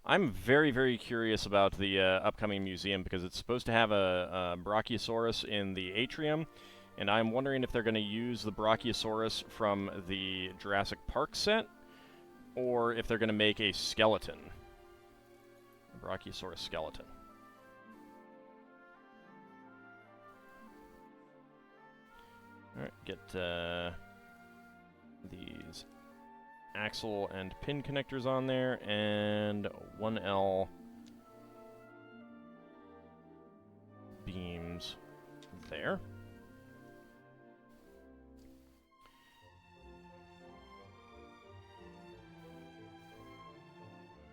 I'm very, very curious about the upcoming museum because it's supposed to have a Brachiosaurus in the atrium, and I'm wondering if they're going to use the Brachiosaurus from the Jurassic Park set, or if they're going to make a skeleton. A Brachiosaurus skeleton. Alright, get these axle and pin connectors on there, and 1L beams there.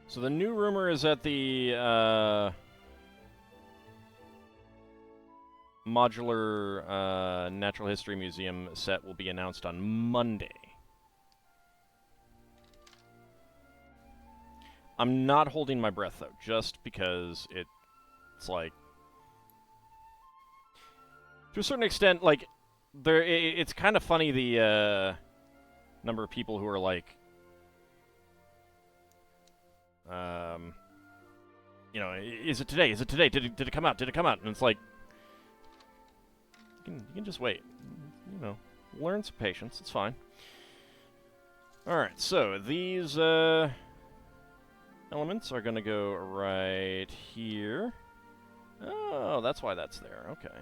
So the new rumor is that the modular Natural History Museum set will be announced on Monday. I'm not holding my breath, though, just because it's like... To a certain extent, like, it's kind of funny the number of people who are like... you know, is it today? Is it today? Did it come out? Did it come out? And it's like, you can just wait. You know, learn some patience. It's fine. All right, so these elements are going to go right here. Oh, that's why that's there. Okay.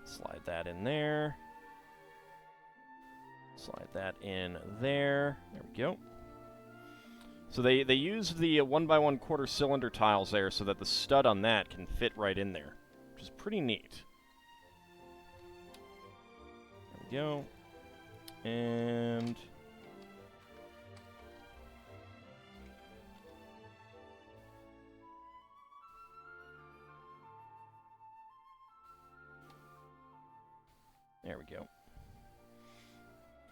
Slide that in there. Slide that in there. There we go. So they used the 1x1 quarter cylinder tiles there so that the stud on that can fit right in there, which is pretty neat. There we go. And... there we go.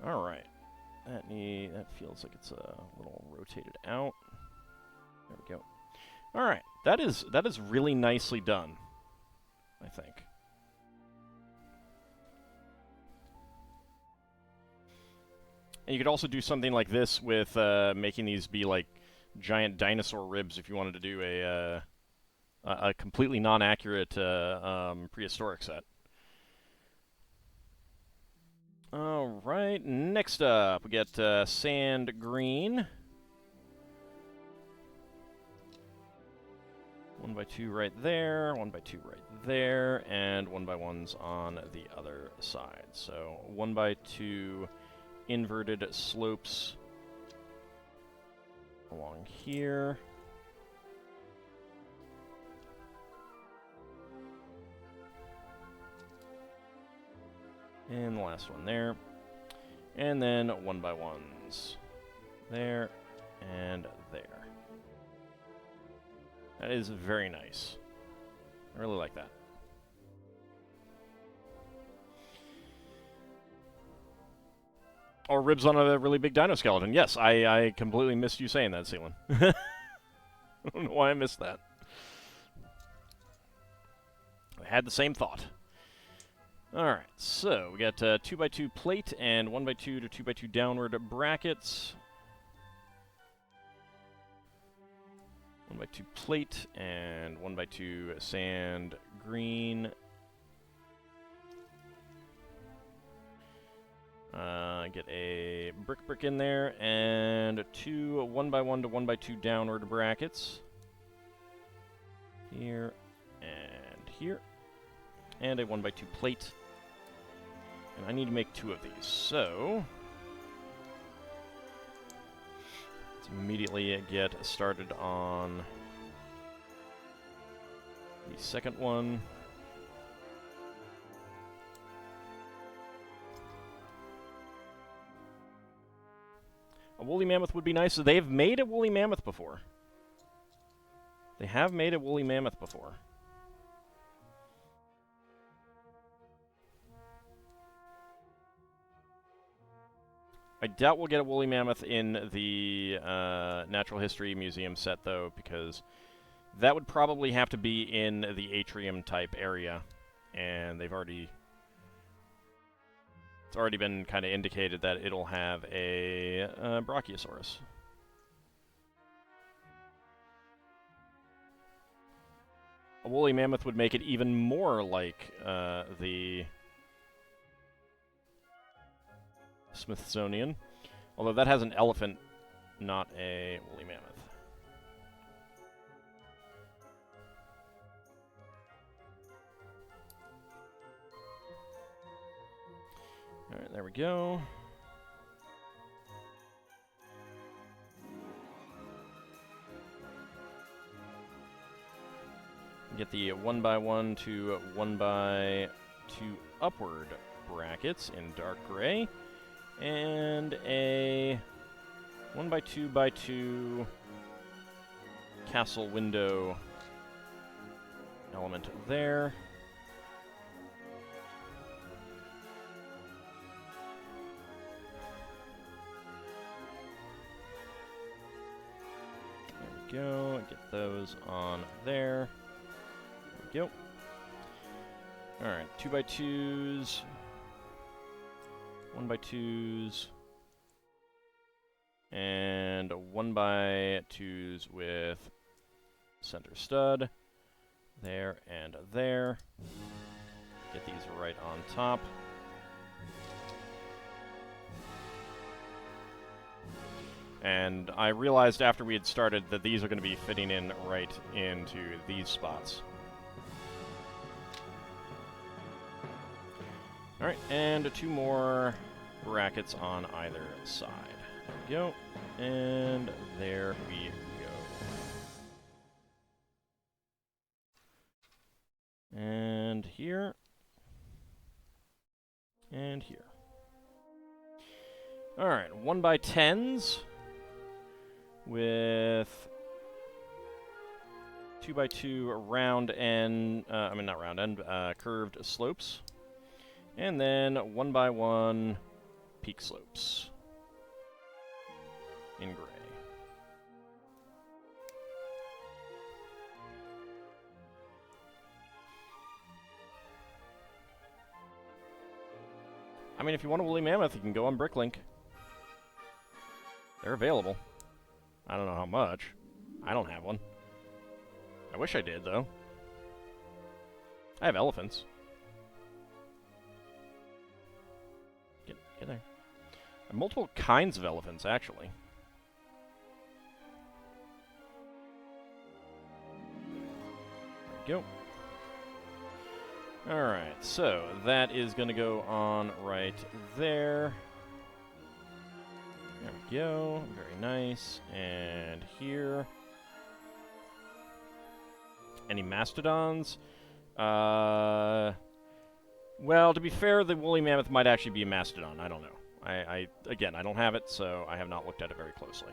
All right. That feels like it's a little rotated out. There we go. All right. That is really nicely done, I think. And you could also do something like this with making these be like giant dinosaur ribs if you wanted to do a completely non-accurate prehistoric set. Alright, next up, we get sand green. 1x2 right there, 1x2 right there, and 1x1s on the other side. So 1x2 inverted slopes along here. And the last one there. And then 1x1s. There and there. That is very nice. I really like that. Or ribs on a really big dino skeleton. Yes, I completely missed you saying that, Ceylon. I don't know why I missed that. I had the same thought. Alright, so we got 2x2 plate and 1x2 to 2x2 downward brackets. 1x2 plate and 1x2 sand green. Get a brick in there and two 1x1 to 1x2 downward brackets. Here and here. And a 1x2 plate. And I need to make two of these, so... immediately get started on the second one. A woolly mammoth would be nice. So they've made a woolly mammoth before. They have made a woolly mammoth before. I doubt we'll get a woolly mammoth in the Natural History Museum set, though, because that would probably have to be in the atrium-type area, and they've already... It's already been kind of indicated that it'll have a Brachiosaurus. A woolly mammoth would make it even more like the Smithsonian, although that has an elephant, not a woolly mammoth. Alright, there we go. Get the 1x1 to 1x2 upward brackets in dark gray, and a 1x2x2 castle window element there. Go and get those on there. There we go. Alright, 2x2s, 1x2s, and 1x2s with center stud. There and there. Get these right on top. And I realized after we had started that these are going to be fitting in right into these spots. Alright, and 2 more brackets on either side. There we go. And there we go. And here. And here. Alright, 1x10s. With 2x2 round end, not round end, curved slopes. And then 1x1 peak slopes in gray. I mean, if you want a woolly mammoth, you can go on Bricklink. They're available. I don't know how much. I don't have one. I wish I did, though. I have elephants. Get there. I have multiple kinds of elephants, actually. There we go. Alright, so that is going to go on right there. There we go. Very nice. And here. Any mastodons? Well, to be fair, the woolly mammoth might actually be a mastodon. I don't know. Again, I don't have it, so I have not looked at it very closely.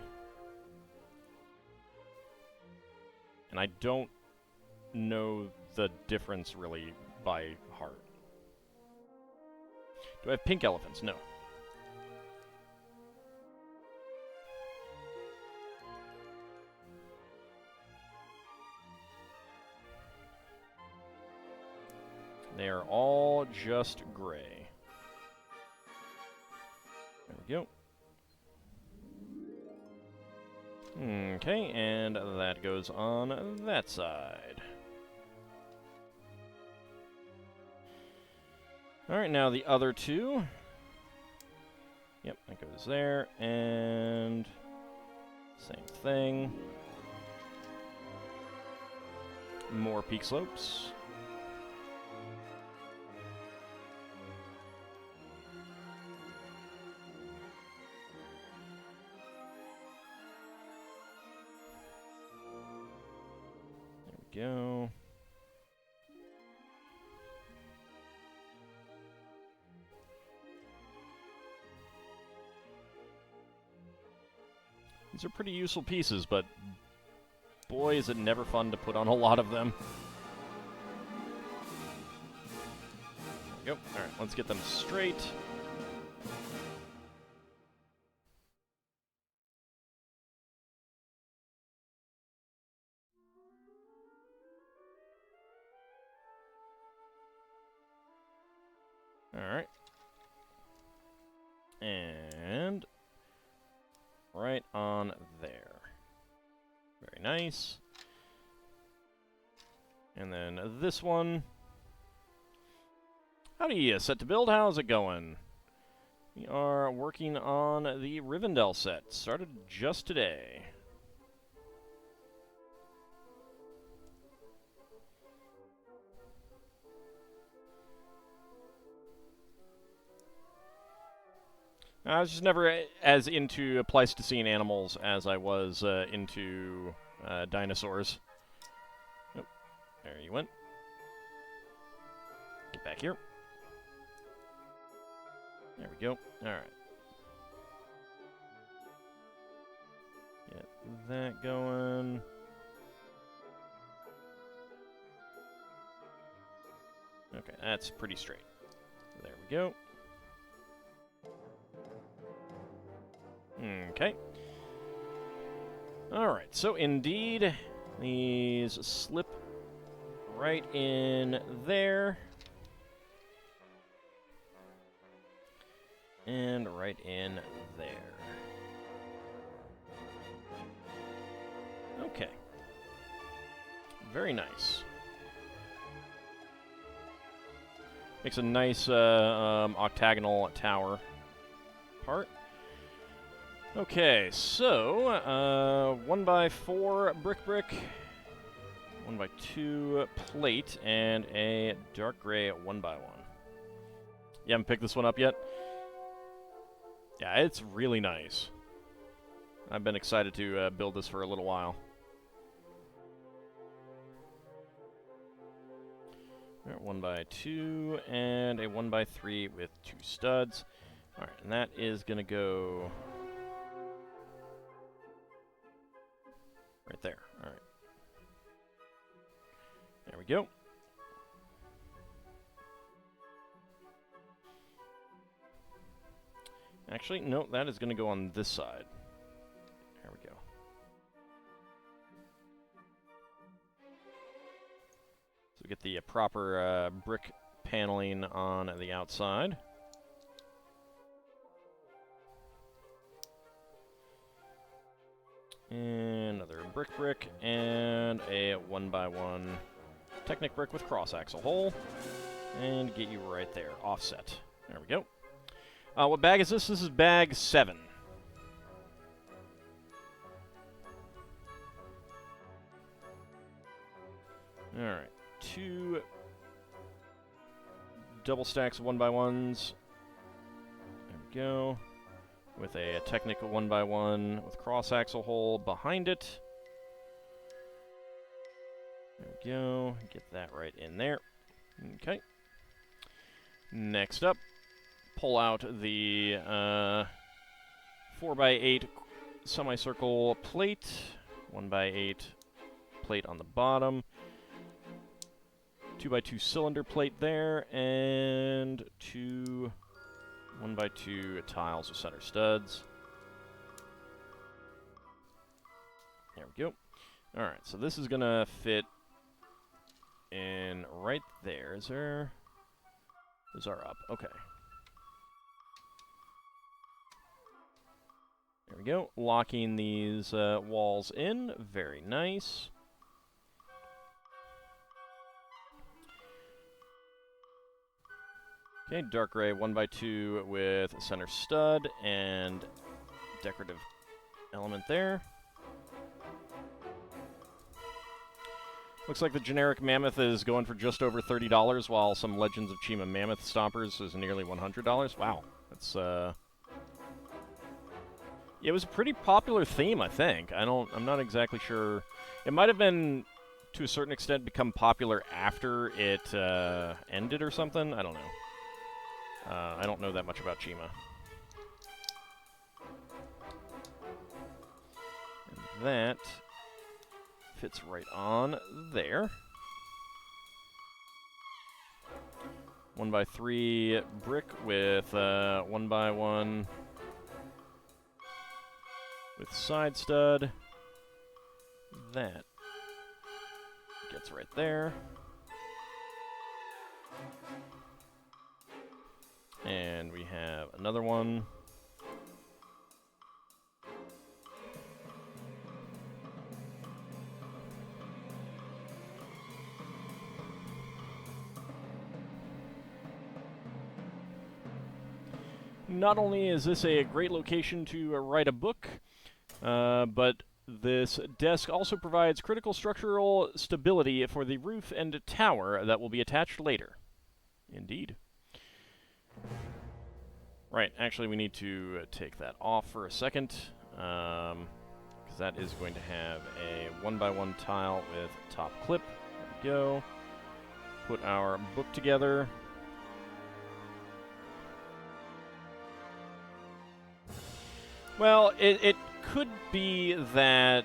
And I don't know the difference, really, by heart. Do I have pink elephants? No. They are all just gray. There we go. Okay, and that goes on that side. Alright, now the other two. Yep, that goes there, and same thing. More peak slopes. we go. These are pretty useful pieces, but boy, is it never fun to put on a lot of them. There we go. Alright, let's get them straight. Alright. And right on there. Very nice. And then this one. Howdy, set to build. How's it going? We are working on the Rivendell set. Started just today. I was just never as into Pleistocene animals as I was into dinosaurs. Oh, there you went. Get back here. There we go. Alright. Get that going. Okay, that's pretty straight. There we go. Okay. Alright, so indeed, these slip right in there. And right in there. Okay. Very nice. Makes a nice octagonal tower part. Okay, so 1x4 brick, 1x2 plate, and a dark gray 1x1. You haven't picked this one up yet? Yeah, it's really nice. I've been excited to build this for a little while. Alright, 1x2 and a 1x3 with 2 studs. Alright, and that is going to go right there. Alright. There we go. Actually, no, that is going to go on this side. There we go. So we get the proper brick paneling on the outside. And another brick, and a 1x1 Technic brick with cross-axle hole. And get you right there, offset. There we go. What bag is this? This is bag 7. Alright, 2 double stacks of 1x1s. There we go. With a technical 1x1 with cross-axle hole behind it. There we go. Get that right in there. Okay. Next up, pull out the 4x8 semicircle plate, 1x8 plate on the bottom, 2x2 cylinder plate there, and 2 1x2 tiles with center studs. There we go. Alright, so this is going to fit in right there. Is there... Those are up. Okay. There we go. Locking these walls in. Very nice. Okay, dark gray 1x2 with a center stud and decorative element there. Looks like the generic Mammoth is going for just over $30, while some Legends of Chima Mammoth Stompers is nearly $100. Wow, that's it was a pretty popular theme, I think. I'm not exactly sure. It might have been to a certain extent, become popular after it ended or something. I don't know. I don't know that much about Chima. And that fits right on there. 1x3 brick with 1x1 with side stud. That gets right there. And we have another one. Not only is this a great location to write a book, but this desk also provides critical structural stability for the roof and tower that will be attached later. Indeed. Right, actually we need to take that off for a second, because that is going to have a 1x1 tile with top clip. There we go. Put our book together. Well, it could be that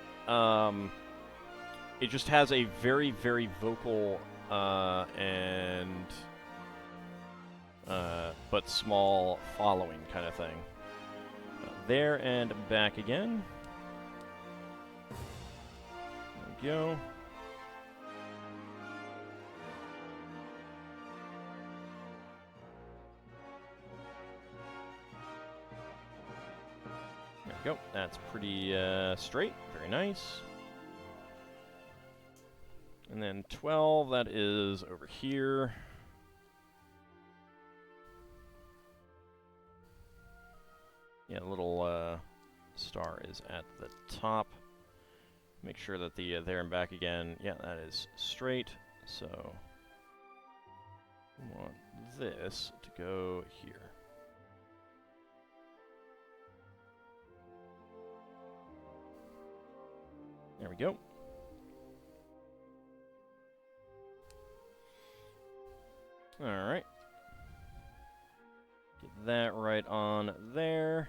it just has a very, very vocal and but small following kind of thing. There and back again. There we go. There we go. That's pretty straight. Very nice. And then 12, that is over here. Yeah, the little star is at the top. Make sure that the there and back again, yeah, that is straight. So we want this to go here. There we go. All right. Get that right on there.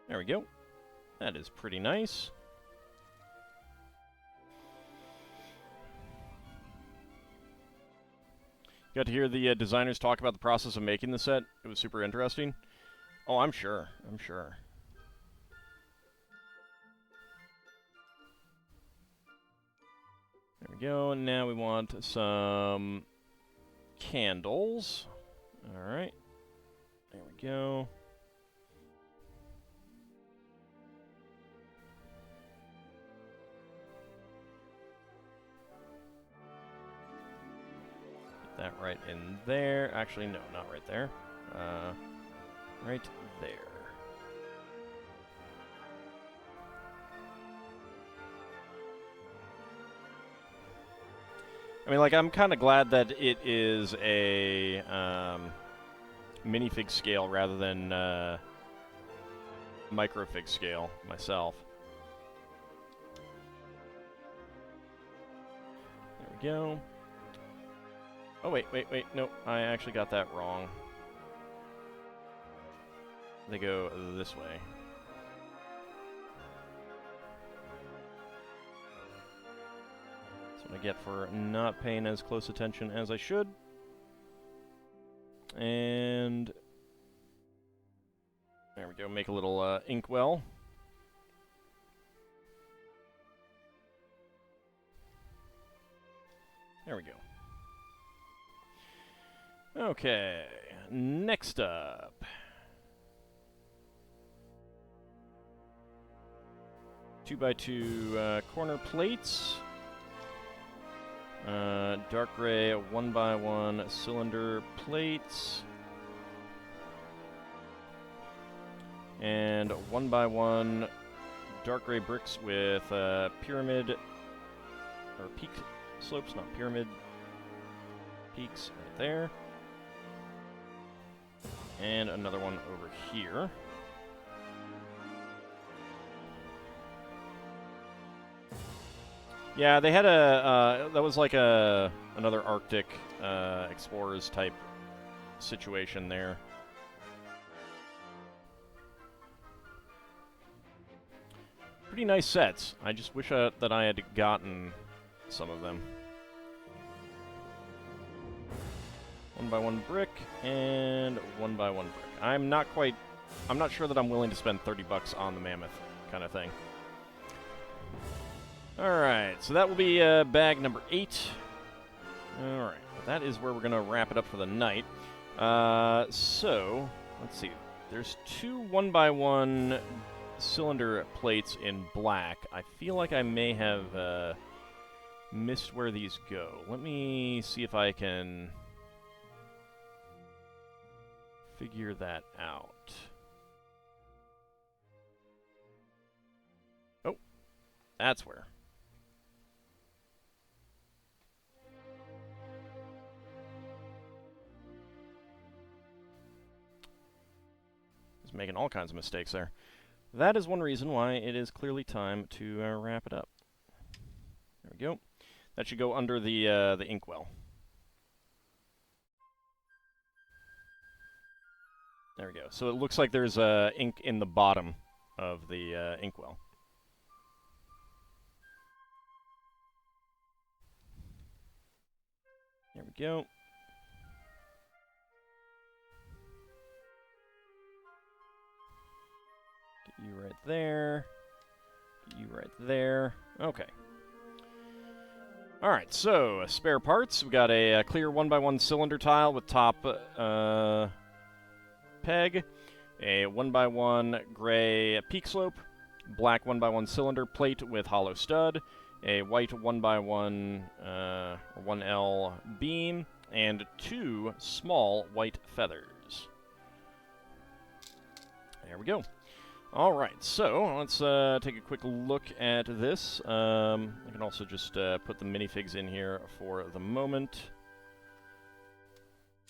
There we go. That is pretty nice. Got to hear the designers talk about the process of making the set. It was super interesting. Oh, I'm sure. I'm sure. There we go. And now we want some candles. All right. There we go. Get that right in there. Actually, no, not right there. Right there. I mean, like, I'm kind of glad that it is a minifig scale rather than microfig scale myself. There we go. Oh, wait. No, I actually got that wrong. They go this way. That's what I get for not paying as close attention as I should. And there we go, make a little inkwell. There we go. Okay, next up. 2x2 corner plates. Dark gray 1x1 cylinder plates. And 1x1 dark gray bricks with pyramid, or peak slopes, not pyramid, peaks right there. And another one over here. Yeah, they had a that was like another Arctic explorers type situation there. Pretty nice sets. I just wish that I had gotten some of them. 1 by 1 brick and 1 by 1 brick. I'm not sure that I'm willing to spend $30 on the mammoth kind of thing. Alright, so that will be bag number 8. Alright, that is where we're going to wrap it up for the night. So, let's see. There's 2 1 by 1 cylinder plates in black. I feel like I may have missed where these go. Let me see if I can figure that out. Oh, that's where. Just making all kinds of mistakes there. That is one reason why it is clearly time to wrap it up. There we go. That should go under the inkwell. There we go. So it looks like there's ink in the bottom of the inkwell. There we go. Get you right there. Get you right there. Okay. Alright, so spare parts. We've got a clear 1 by 1 cylinder tile with top peg, a 1 by 1 gray peak slope, black 1 by 1 cylinder plate with hollow stud, a white 1 by 1 1L beam, and 2 small white feathers. There we go. All right, so let's take a quick look at this. I can also just put the minifigs in here for the moment.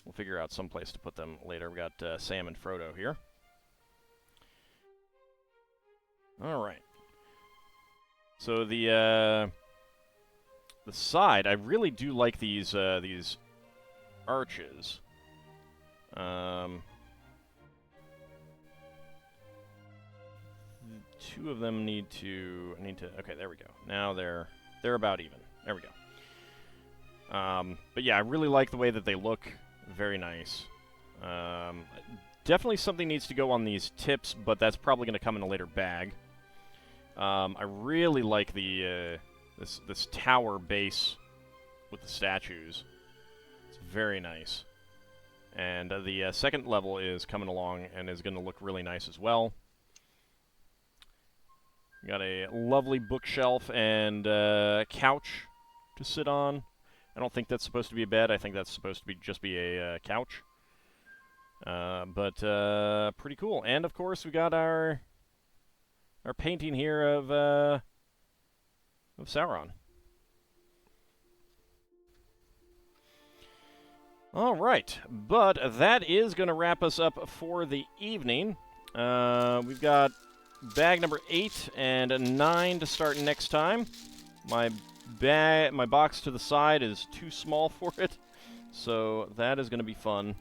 We'll figure out some place to put them later. We got Sam and Frodo here. All right. So the side, I really do like these arches. Two of them need to. Okay, there we go. Now they're about even. There we go. But yeah, I really like the way that they look. Very nice. Definitely something needs to go on these tips, but that's probably going to come in a later bag. I really like the this tower base with the statues. It's very nice. And the second level is coming along and is going to look really nice as well. We got a lovely bookshelf and couch to sit on. I don't think that's supposed to be a bed. I think that's supposed to be just be a couch. But pretty cool. And of course, we got our painting here of Sauron. All right, but that is going to wrap us up for the evening. We've got bag number 8 and 9 to start next time. My box to the side is too small for it, so that is going to be fun.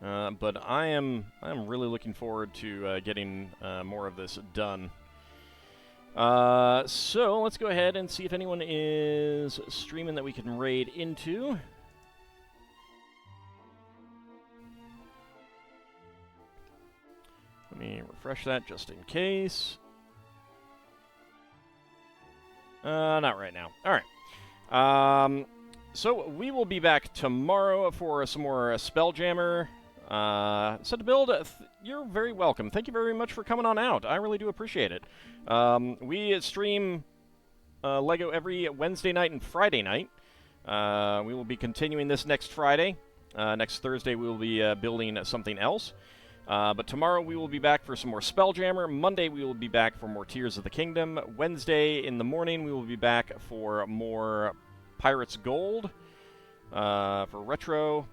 But I am really looking forward to getting more of this done. So let's go ahead and see if anyone is streaming that we can raid into. Let me refresh that just in case. Not right now. All right. So we will be back tomorrow for some more Spelljammer. Set to build. You're very welcome. Thank you very much for coming on out. I really do appreciate it. We stream LEGO every Wednesday night and Friday night. We will be continuing this next Friday. Next Thursday we will be building something else. But tomorrow we will be back for some more Spelljammer. Monday we will be back for more Tears of the Kingdom. Wednesday in the morning we will be back for more Pirates Gold for retro.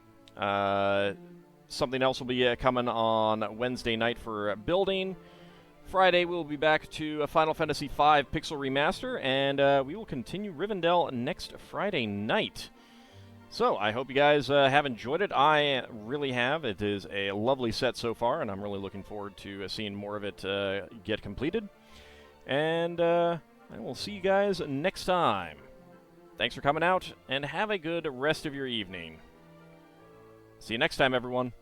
Something else will be coming on Wednesday night for building. Friday, we'll be back to Final Fantasy V Pixel Remaster, and we will continue Rivendell next Friday night. So, I hope you guys have enjoyed it. I really have. It is a lovely set so far, and I'm really looking forward to seeing more of it get completed. And I will see you guys next time. Thanks for coming out, and have a good rest of your evening. See you next time, everyone.